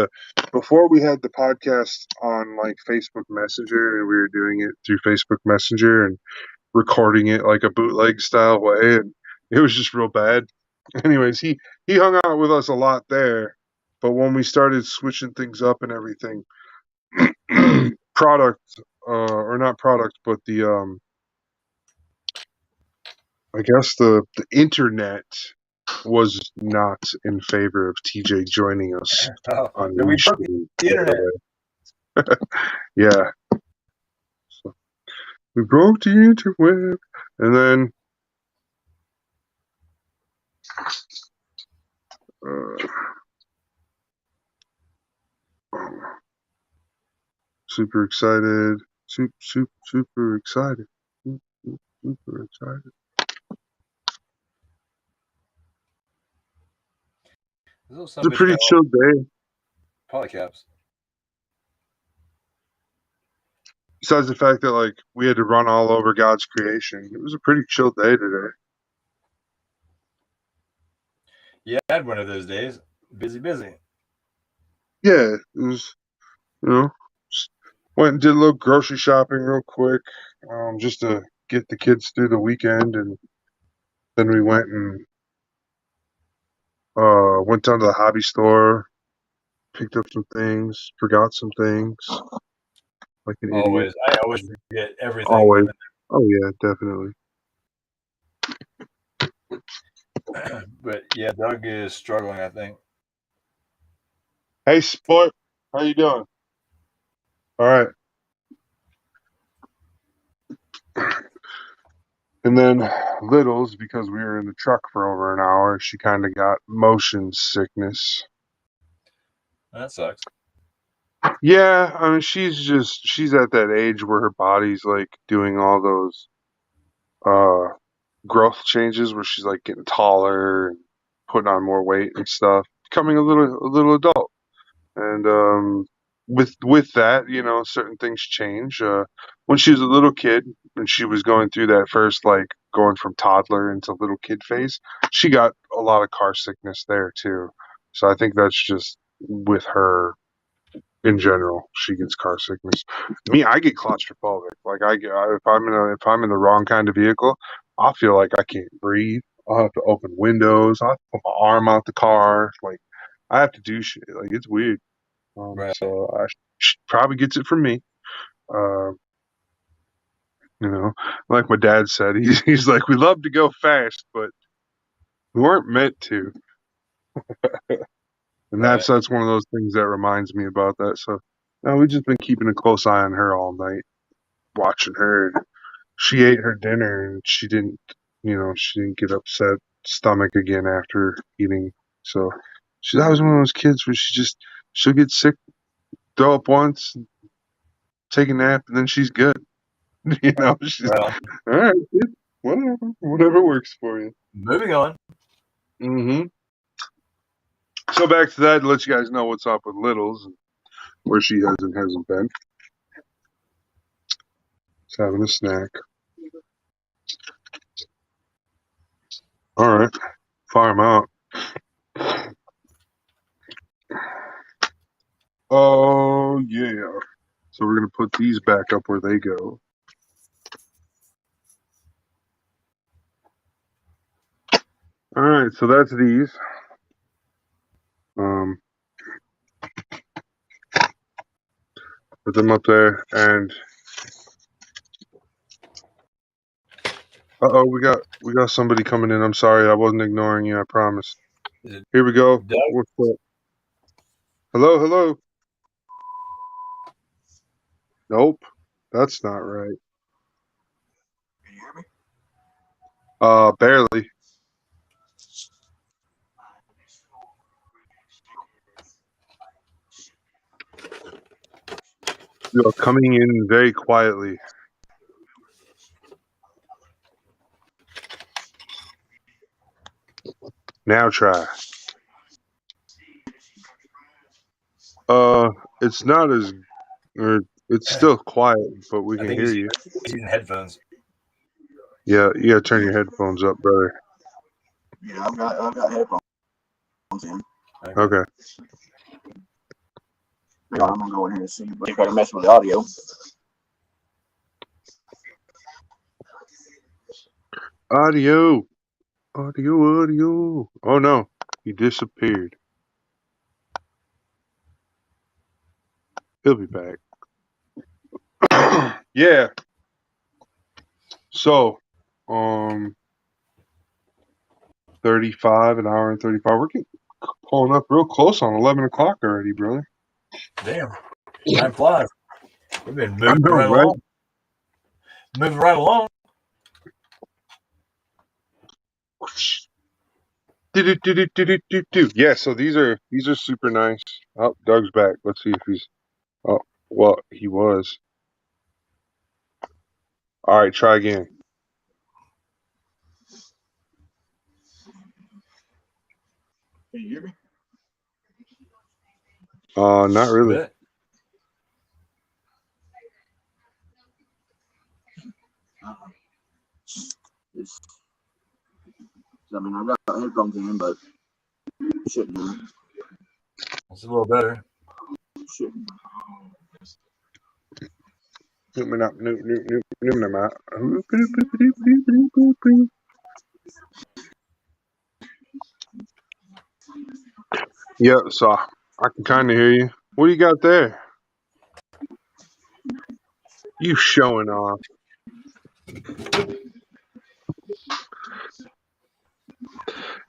before we had the podcast on like Facebook Messenger, and we were doing it through Facebook Messenger and recording it like a bootleg style way, and it was just real bad. Anyways, he hung out with us a lot there, but when we started switching things up and everything, product or not product, but the I guess the internet was not in favor of TJ joining us on We broke the internet. Yeah. So we broke the interweb, and then super excited, super excited, super excited. It's a pretty chill day. Polycaps. Besides the fact that like we had to run all over God's creation, it was a pretty chill day today. Yeah, I had one of those days. Busy. Yeah, it was, just went and did a little grocery shopping real quick, just to get the kids through the weekend, and then we went and went down to the hobby store, picked up some things, forgot some things, like an idiot. I always forget everything. Always. Oh yeah, definitely. But yeah, Doug is struggling, I think. Hey, sport, how you doing? All right. And then Littles, because we were in the truck for over an hour, she kind of got motion sickness. That sucks. Yeah, I mean, she's at that age where her body's like doing all those growth changes where she's like getting taller and putting on more weight and stuff, becoming a little adult. And with that, certain things change. When she was a little kid, when she was going through that first like going from toddler into little kid phase, she got a lot of car sickness there too. So I think that's just with her in general. She gets car sickness. Me, I get claustrophobic. Like if I'm in the wrong kind of vehicle, I'll feel like I can't breathe. I'll have to open windows. I'll have to put my arm out the car. Like I have to do shit. Like it's weird. Right. So she probably gets it from me. Like my dad said, he's like, we love to go fast, but we weren't meant to. And that's one of those things that reminds me about that. So we've just been keeping a close eye on her all night, watching her. She ate her dinner and she didn't get upset stomach again after eating. So she's always one of those kids where she'll get sick, throw up once, take a nap, and then she's good. She's all right, kid, whatever works for you. Moving on. Mm-hmm. So back to that, to let you guys know what's up with Littles and where she hasn't been. Just having a snack. All right, fire them out. Oh yeah. So we're gonna put these back up where they go. All right, so that's these. Put them up there, and we got somebody coming in. I'm sorry, I wasn't ignoring you. I promise. Here we go. What's up? Hello. Nope, that's not right. Can you hear me? Barely. You are coming in very quietly. Now try. It's not as, or it's still quiet, but we I can think hear he's you. using headphones. Yeah, you gotta turn your headphones up, brother. Yeah, I've got headphones in. Okay. Yeah, I'm gonna go in here and see, but you gotta mess with the audio. Audio. Oh no, he disappeared. He'll be back. Yeah. So, 35, an hour and 35. We're getting pulling up real close on 11 o'clock already, brother. Damn. Time flies. We've been I moving know, right right? along. Moving right along. Yeah, so these are super nice. Oh, Doug's back. Let's see if he's. Oh, well, he was. All right, try again. Can you hear me? Not really. Bet. I mean, I've got headphones in, but shouldn't do. It's a little better. Shouldn't. Yeah, so I can kind of hear you. What do you got there? You showing off.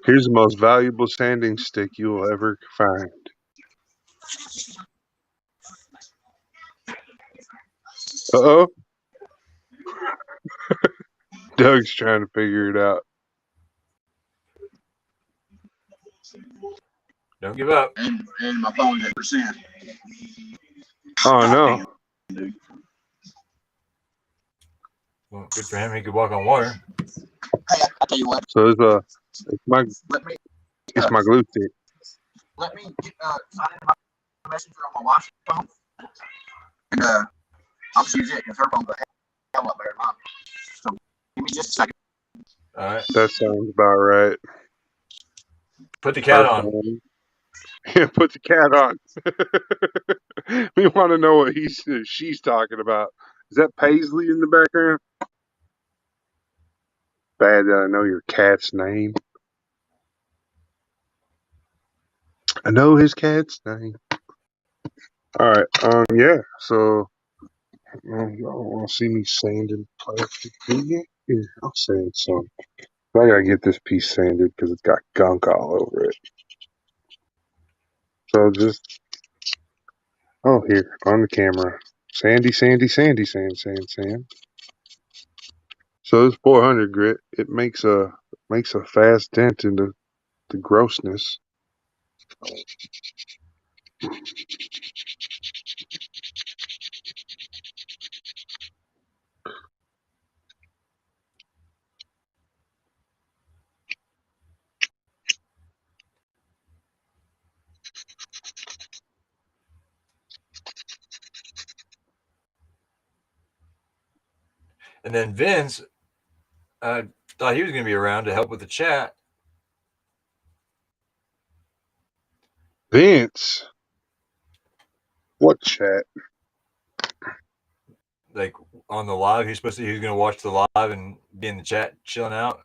Here's the most valuable sanding stick you will ever find. Uh-oh. Doug's trying to figure it out. Don't give up. And my phone's at percent. Oh, no. Dude. Well, good for him. He could walk on water. Hey, I tell you what. So it's my Let me glue stick. let me get sign in my messenger on my wife's phone, and I'll just use it because her phone's a hell lot better than mine. So give me just a second. All right. That sounds about right. Put the cat on. Yeah, put the cat on. We want to know what she's talking about. Is that Paisley in the background? Bad that I know your cat's name. I know his cat's name. All right. Yeah. So, y'all want to see me sanding plastic? Yeah, I'll sand some. I gotta get this piece sanded because it's got gunk all over it. So just, here on the camera, sandy, sand. So this 400 grit, it makes a fast dent into the grossness. And then Vince thought he was going to be around to help with the chat. Vince, what chat? Like on the live, he was going to watch the live and be in the chat chilling out.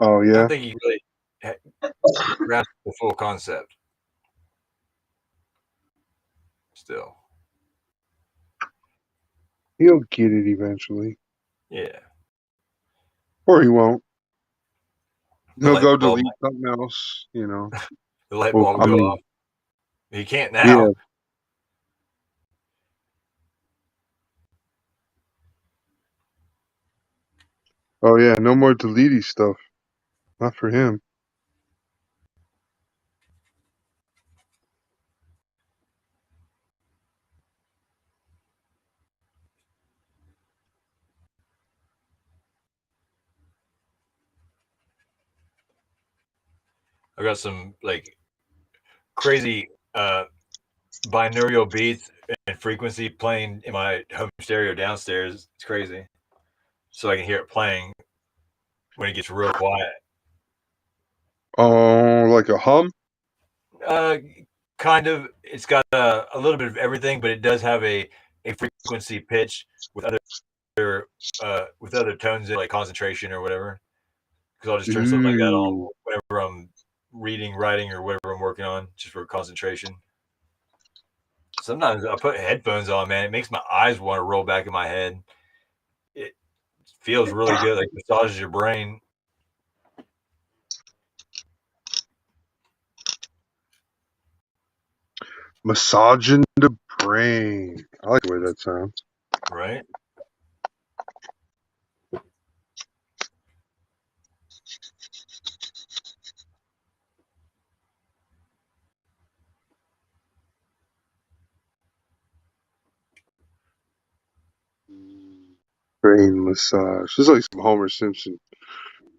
Oh I yeah. don't think he really grasped the full concept. Still, He'll get it eventually, yeah. or he won't. The He'll light go bulb, delete something else, the light Well, bulb I will go mean, off. He can't now. yeah. Oh yeah, no more deleting stuff. Not for him. got some like crazy binaural beats and frequency playing in my home stereo downstairs. It's crazy, so I can hear it playing when it gets real quiet. Oh, like a hum? Kind of. It's got a little bit of everything, but it does have a frequency pitch with other tones in, like concentration or whatever. Because I'll just turn something like that on whenever I'm reading, writing, or whatever I'm working on, just for concentration. Sometimes I put headphones on, man. It makes my eyes want to roll back in my head. It feels really good, like massages your brain. Massaging the brain. I like the way that sounds. Right? Brain massage. It's like some Homer Simpson.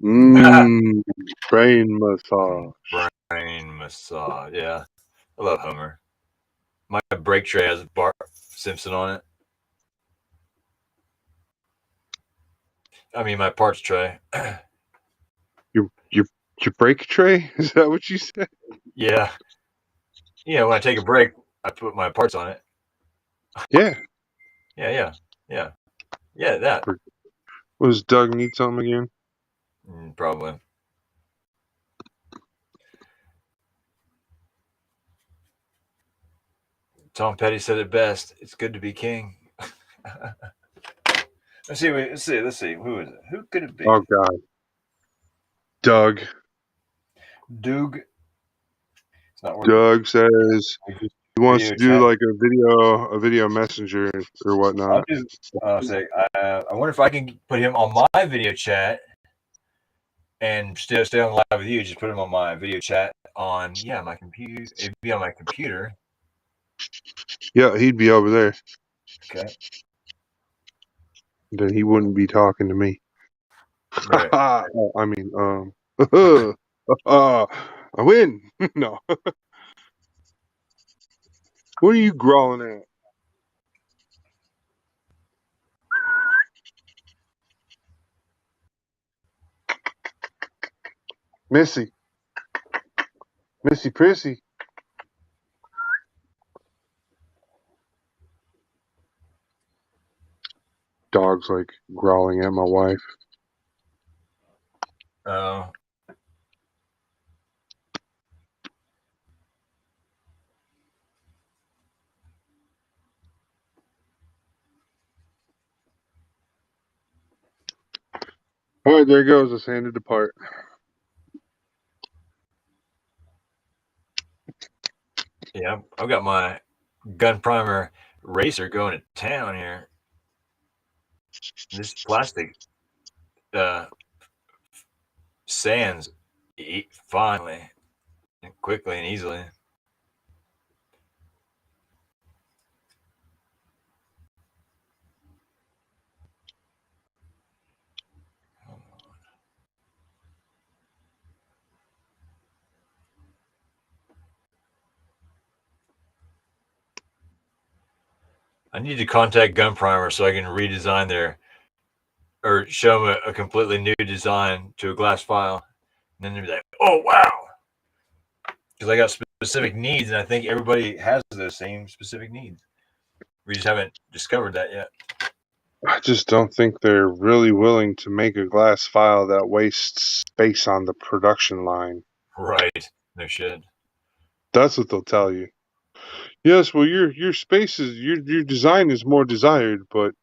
Brain massage. Brain massage. Yeah. I love Homer. My brake tray has Bart Simpson on it. I mean, my parts tray. Your brake tray? Is that what you said? Yeah. Yeah, when I take a break, I put my parts on it. Yeah. Yeah, that. What does Doug need something again? Probably. Tom Petty said it best. It's good to be king. Let's see. Who is it? Who could it be? Oh God. Doug. Doug. It's not working. Doug says he wants to do like a video messenger or whatnot. I wonder if I can put him on my video chat and still stay on live with you. Just put him on my video chat on my computer. It'd be on my computer. Yeah, he'd be over there. Okay. Then he wouldn't be talking to me. Right. I mean, I win. No. What are you growling at? Missy Prissy. Dog's like growling at my wife. Oh. All right, there it goes. It's handed to Parrot. Yeah, I've got my gun primer racer going to town here. This plastic sands finally, and quickly and easily. I need to contact Gun Primer so I can redesign or show them a completely new design to a glass file. And then they'll be like, oh, wow. Because I got specific needs, and I think everybody has those same specific needs. We just haven't discovered that yet. I just don't think they're really willing to make a glass file that wastes space on the production line. Right. No shit. That's what they'll tell you. Yes, well, your space is your design is more desired, but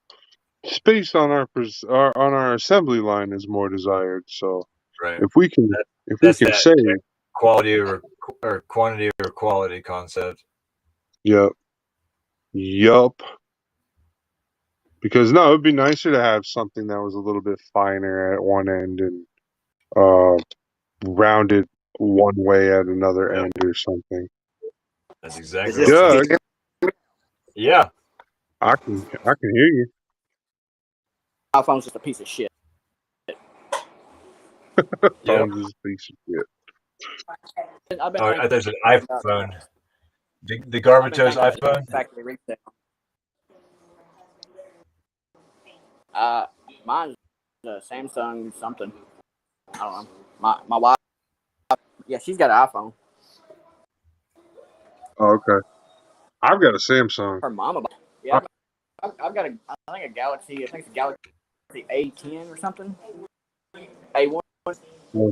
space on our assembly line is more desired. So Right. if we can save quality or quantity or quality concept. Yup. Because no, it'd be nicer to have something that was a little bit finer at one end and rounded one way at another end or something. That's exactly right. Yeah. I can hear you. Our phone's just a piece of shit. Phone's just a piece of shit. I've been Oh, I thinking thought it was an iPhone. The Garbato's iPhone. Factory retail. Mine's a Samsung something. I don't know. My wife, yeah, she's got an iPhone. Oh, okay. I've got a Samsung. Her mama, yeah, I've got I think a Galaxy. I think it's a Galaxy A10 or something. A1. Yeah.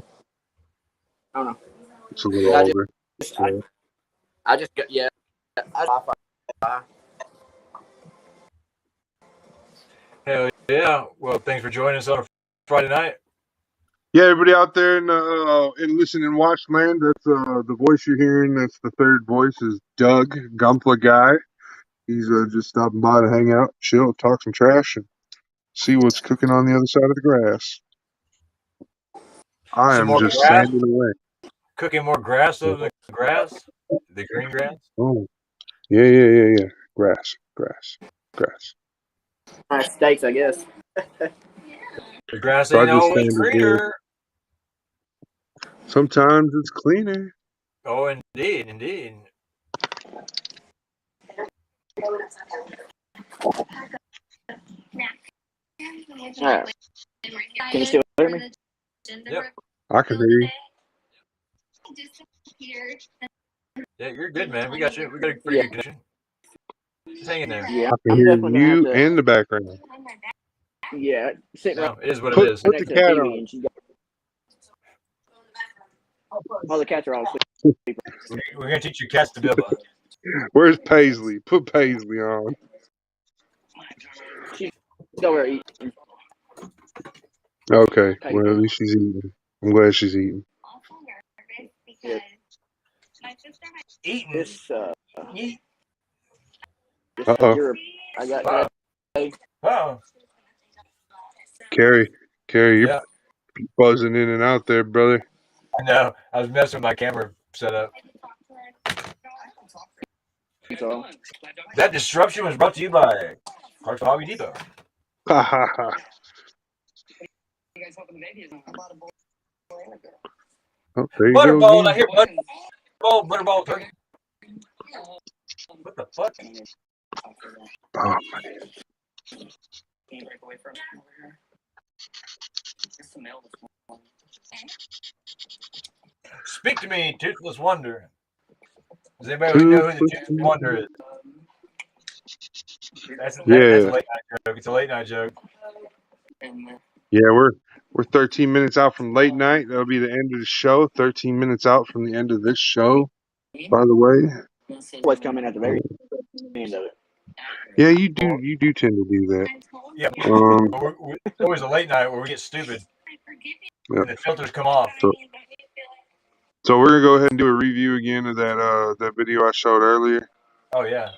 I don't know. It's a little older. I just got Hell yeah! Well, thanks for joining us on a Friday night. Yeah, everybody out there in listen and watch land, that's the voice you're hearing. That's the third voice is Doug Gumpla guy. He's just stopping by to hang out, chill, talk some trash, and see what's cooking on the other side of the grass. I Some am more just grass? sanding away. Cooking more grass over the grass, the green grass. Oh, yeah. Grass. nice steaks, I guess. The grass So I ain't just always sanded greener. Sometimes it's cleaner. Oh, indeed. Right. Can you still hear me? Yep. I can hear you. Yeah, you're good, man. We got you. We got a pretty good connection. Just hang in there. Yeah, I can I'm hear definitely gonna you have to. and the background. Yeah, sitting No, it is what Put it is. the next to cat the TV, on. and she's got. Oh, the cats are all asleep. We're gonna teach your cats to bibba. Where's Paisley? Put Paisley on. She's over eating. Okay, well at least she's eating. I'm glad she's eating. Eating. This Uh-oh. Europe. I got. Oh. Carrie, you're Yeah. buzzing in and out there, brother. I know. I was messing with my camera setup. So, That disruption was brought to you by Clarksville Hobby Depot. Ha ha ha. Oh, there you Butterball, go. I hear butterball turkey. What the fuck? Oh, Speak to me, Toothless Wonder. Does anybody know who the Toothless Wonder is? That's a late night joke. It's a late night joke. Yeah, we're 13 minutes out from late night. That'll be the end of the show. 13 minutes out from the end of this show, by the way. always come in at the very end of it. Yeah, you do tend to do that. Yeah. It's always a late night where we get stupid. Yeah. And the filters come off. So we're gonna go ahead and do a review again of that video I showed earlier. Oh yeah.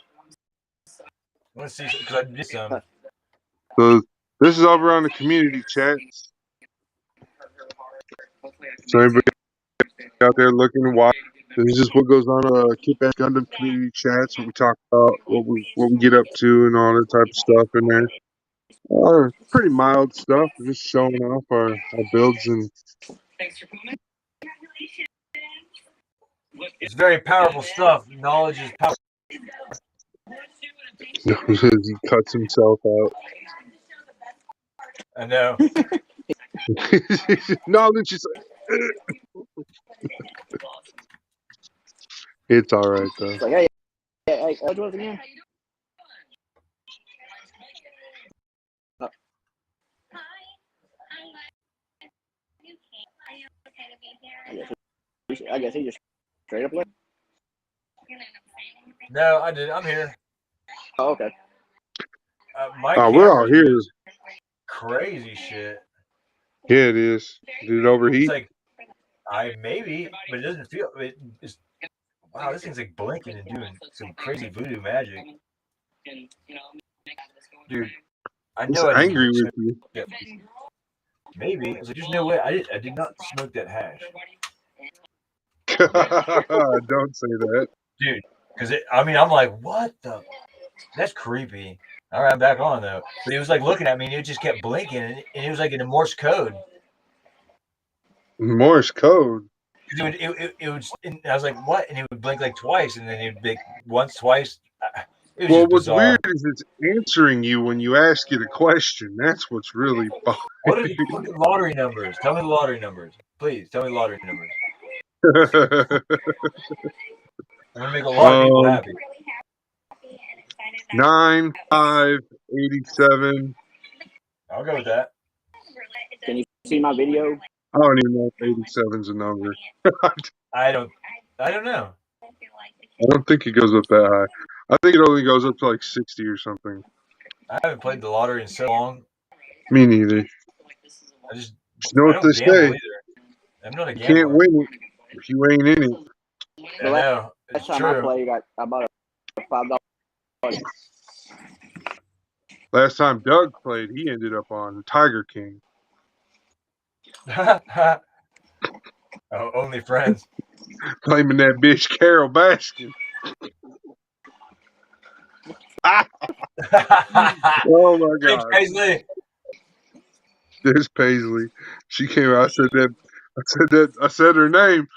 Let's see, because I did some. So this is over on the community chats. So everybody out there looking to watch. This is just what goes on Kitbash Gundam community chats. What we talk about, what we get up to, and all that type of stuff in there. Pretty mild stuff, just showing off our builds and. It's very powerful stuff. Knowledge is power. He cuts himself out. I know. Knowledge is. It's all right though. It's like, hey, what was it again? I guess he just straight up left. No, I did. I'm here. Oh, okay. We're all here. Crazy shit. Yeah, it is. Did it overheat? It's like, maybe, but it doesn't feel. It's, wow, this thing's like blinking and doing some crazy voodoo magic. Dude, I know I'm angry with you. Maybe. There's no way. I did not smoke that hash. Don't say that. Dude, because I'm like, what the? That's creepy. All right, I'm back on though. But he was like looking at me and it just kept blinking and it was like in a Morse code. Morse code? It would. And I was like, what? And he would blink like twice, and then he'd blink once, twice. It was Well, just what's bizarre. weird is it's answering you when you ask it a question. That's what's really fun. What are the fucking lottery numbers? Tell me the lottery numbers, please. Tell me the lottery numbers. I'm gonna make a lot of people happy. 9, 5, 87. I'll go with that. Can you see my video? I don't even know if 87's a number. I don't know. I don't think it goes up that high. I think it only goes up to like 60 or something. I haven't played the lottery in so long. Me neither. I just You know I what don't they gamble say? either. I'm not a You gambler. can't win it if you ain't in it. I know. It's Last time I true. played, I bought a $5. Last time Doug played, he ended up on Tiger King. Oh, only friends. Claiming that bitch Carol Baskin. Oh my Thanks, God. Paisley. There's Paisley. She came out. I said her name.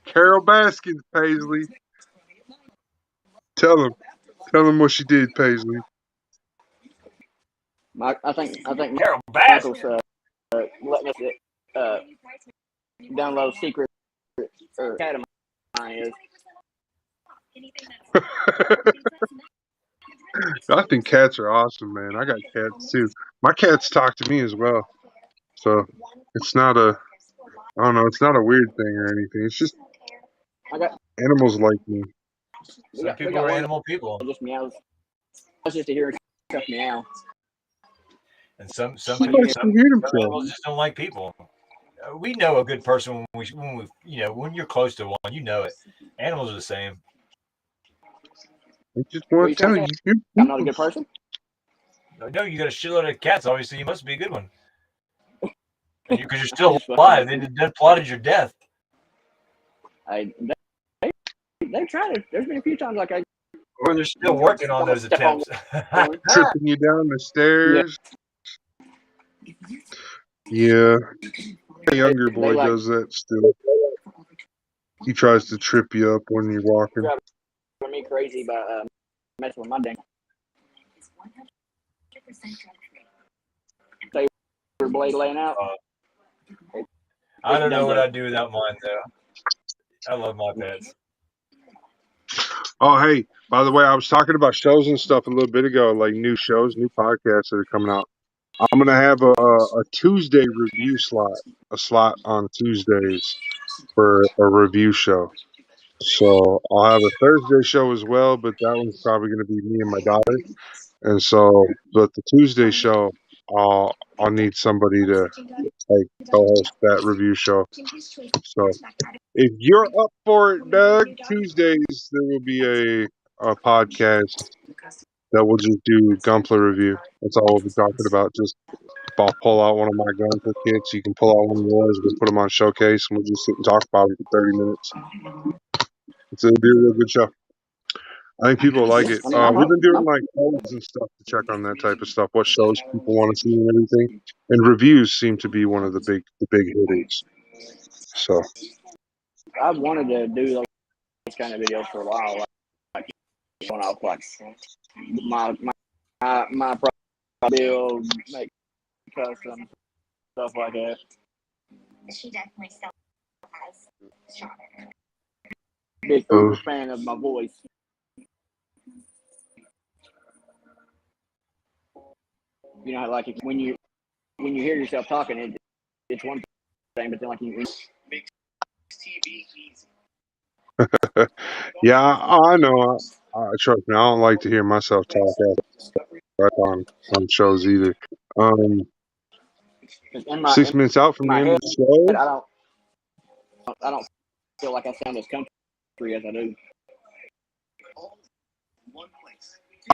Carol Baskins, Paisley. Tell him what she did, Paisley. I think Carol Michael's Baskin. letting us download secret or cat of mine is. I think cats are awesome, man. I got cats too. My cats talk to me as well. So it's not a weird thing or anything. It's just animals like me. Some people are animal people. Just meows. That's just to hear stuff meow. And some She likes to hear some themselves. animals just don't like people. We know a good person when you're close to one, you know it. Animals are the same. I just want to tell you, I'm not a good person. No, you got a shitload of cats. Obviously, you must be a good one. Because you're still alive. They plotted your death. They tried it. There's been a few times like I. Or they're still working on those attempts. tripping you down the stairs. Yeah. My younger boy does that still. He tries to trip you up when you're walking. For me, crazy about messing with my dang. Saber blade laying out. I don't know what I'd do without mine, though. I love my pets. Oh, hey, by the way, I was talking about shows and stuff a little bit ago, like new shows, new podcasts that are coming out. I'm going to have a Tuesday review a slot on Tuesdays for a review show. So I'll have a Thursday show as well, but that one's probably going to be me and my daughter. And so, but the Tuesday show, I'll need somebody to co-host that review show. So if you're up for it, Doug, Tuesdays there will be a podcast that will just do Gunpla review. That's all we'll be talking about. Just I'll pull out one of my Gunpla kits. You can pull out one of yours. We'll put them on Showcase, and we'll just sit and talk about it for 30 minutes. It'll be a real good show. I think people like it. We've been doing like polls and stuff to check on that type of stuff. What shows people want to see and everything. And reviews seem to be one of the big hitters. So I've wanted to do like these kind of videos for a while. Like going off like my build, make custom stuff like that. She definitely still has Big uber fan of my voice. You know, like when you hear yourself talking, it's one thing, but then like you makes TV easy. yeah, I know. Trust me, I don't like to hear myself talk on shows either. 6 minutes out from the end of the show. I don't feel like I sound as country as I do.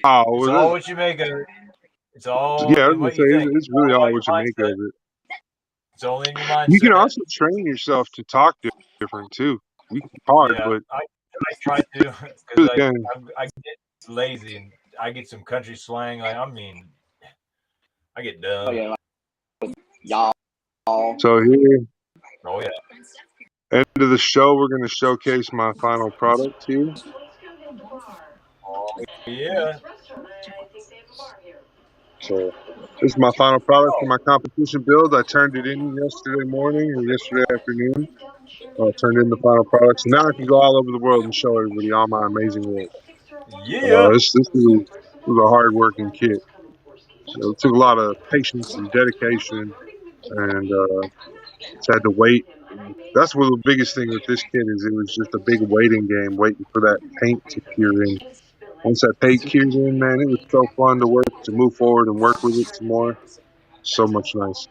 Oh, it's all what you make of it. It's all I was what say, you think. it's really all what you make of it. It's only in your mindset. You can also train yourself to talk different too. It's hard, but I try to because I get lazy and I get some country slang. Like I get dumb. Oh yeah, like, y'all. So here. Oh yeah. End of the show, we're going to showcase my final product here. Oh, yeah. So this is my final product for my competition build. I turned it in yesterday morning or yesterday afternoon. I turned in the final product. So now I can go all over the world and show everybody all my amazing work. Yeah. This was a hard-working kit. It took a lot of patience and dedication, and just had to wait. That's one of the biggest thing with this kit is it was just a big waiting game, waiting for that paint to cure in. Once that paint cured in, man, it was so fun to work, to move forward and work with it some more. So much nice.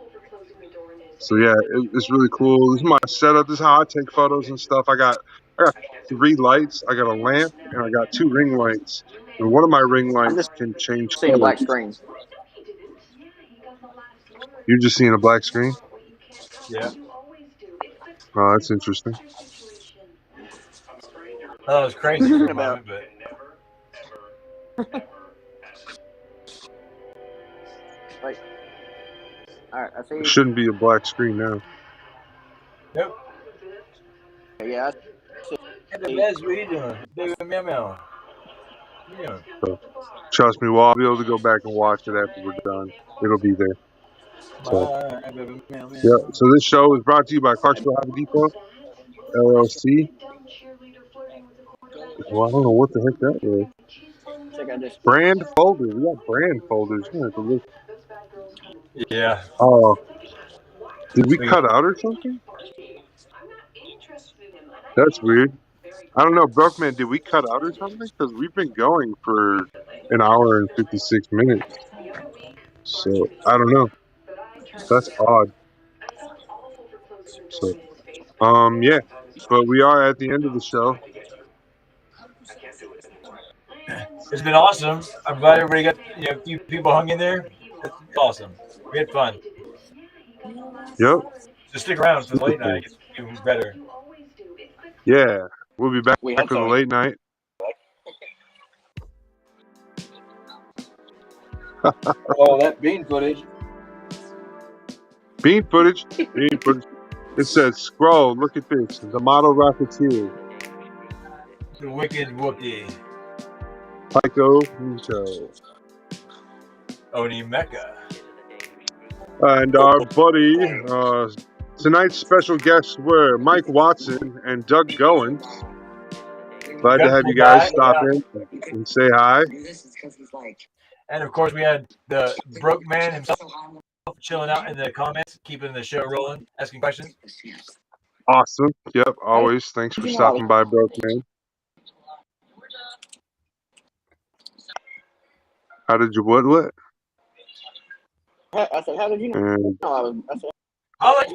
So yeah, it's really cool. This is my setup. This is how I take photos and stuff. I got 3 lights. I got a lamp and I got 2 ring lights. And one of my ring I'm lights just can change seeing a black colors. screen. You're just seeing a black screen? Yeah. Oh, that's interesting. That was crazy for a moment, but Wait. All right, I see. It shouldn't be a black screen now. nope. Yeah, Hey, the Bez, what are you doing? Baby meow meow. Yeah. So trust me, well, I'll be able to go back and watch it after we're done. It'll be there. So Bye, baby meow meow. yeah. So this show is brought to you by Clarksville Depot, LLC. Well, I don't know what the heck that was. I think I just. Brand folders. We got brand folders. Yeah. Oh, did we cut out or something? That's weird. I don't know, Brokeman, did we cut out or something? Because we've been going for an hour and 56 minutes. So, I don't know. That's odd. So, yeah. But we are at the end of the show. It's been awesome. I'm glad everybody got a few people hung in there. It's awesome. We had fun. Yep. So stick around for the late night. It's even better. Yeah. We'll be back We for hope the so. late night. Oh, that bean footage. Bean footage. Bean footage. It says, scroll, look at this. The Model Rocketeer. The Wicked Wookie. HikoNito. OniMecha. And our buddy, tonight's special guests were Mike Watson and Doug Goins. Glad to have you guys stop in and say hi. And of course, we had the broke man himself chilling out in the comments, keeping the show rolling, asking questions. Awesome. Yep, always. Thanks for stopping by, Broke Man. How did you what? I said, how did you know? And I said, I like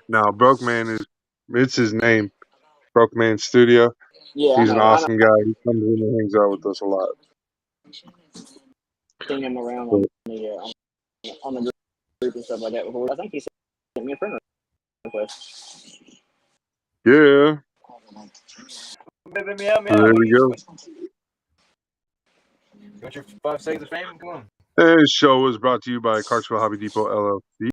no, Broke Man it's his name. Broke Man Studio. yeah, He's an awesome guy. He comes in and hangs out with us a lot. Seen him around on the group and stuff like that before. I think he sent me a friend request. Yeah. Baby meow meow. So there we go. You want your 5 seconds of fame? Come on. This show was brought to you by Clarksville Hobby Depot LLC.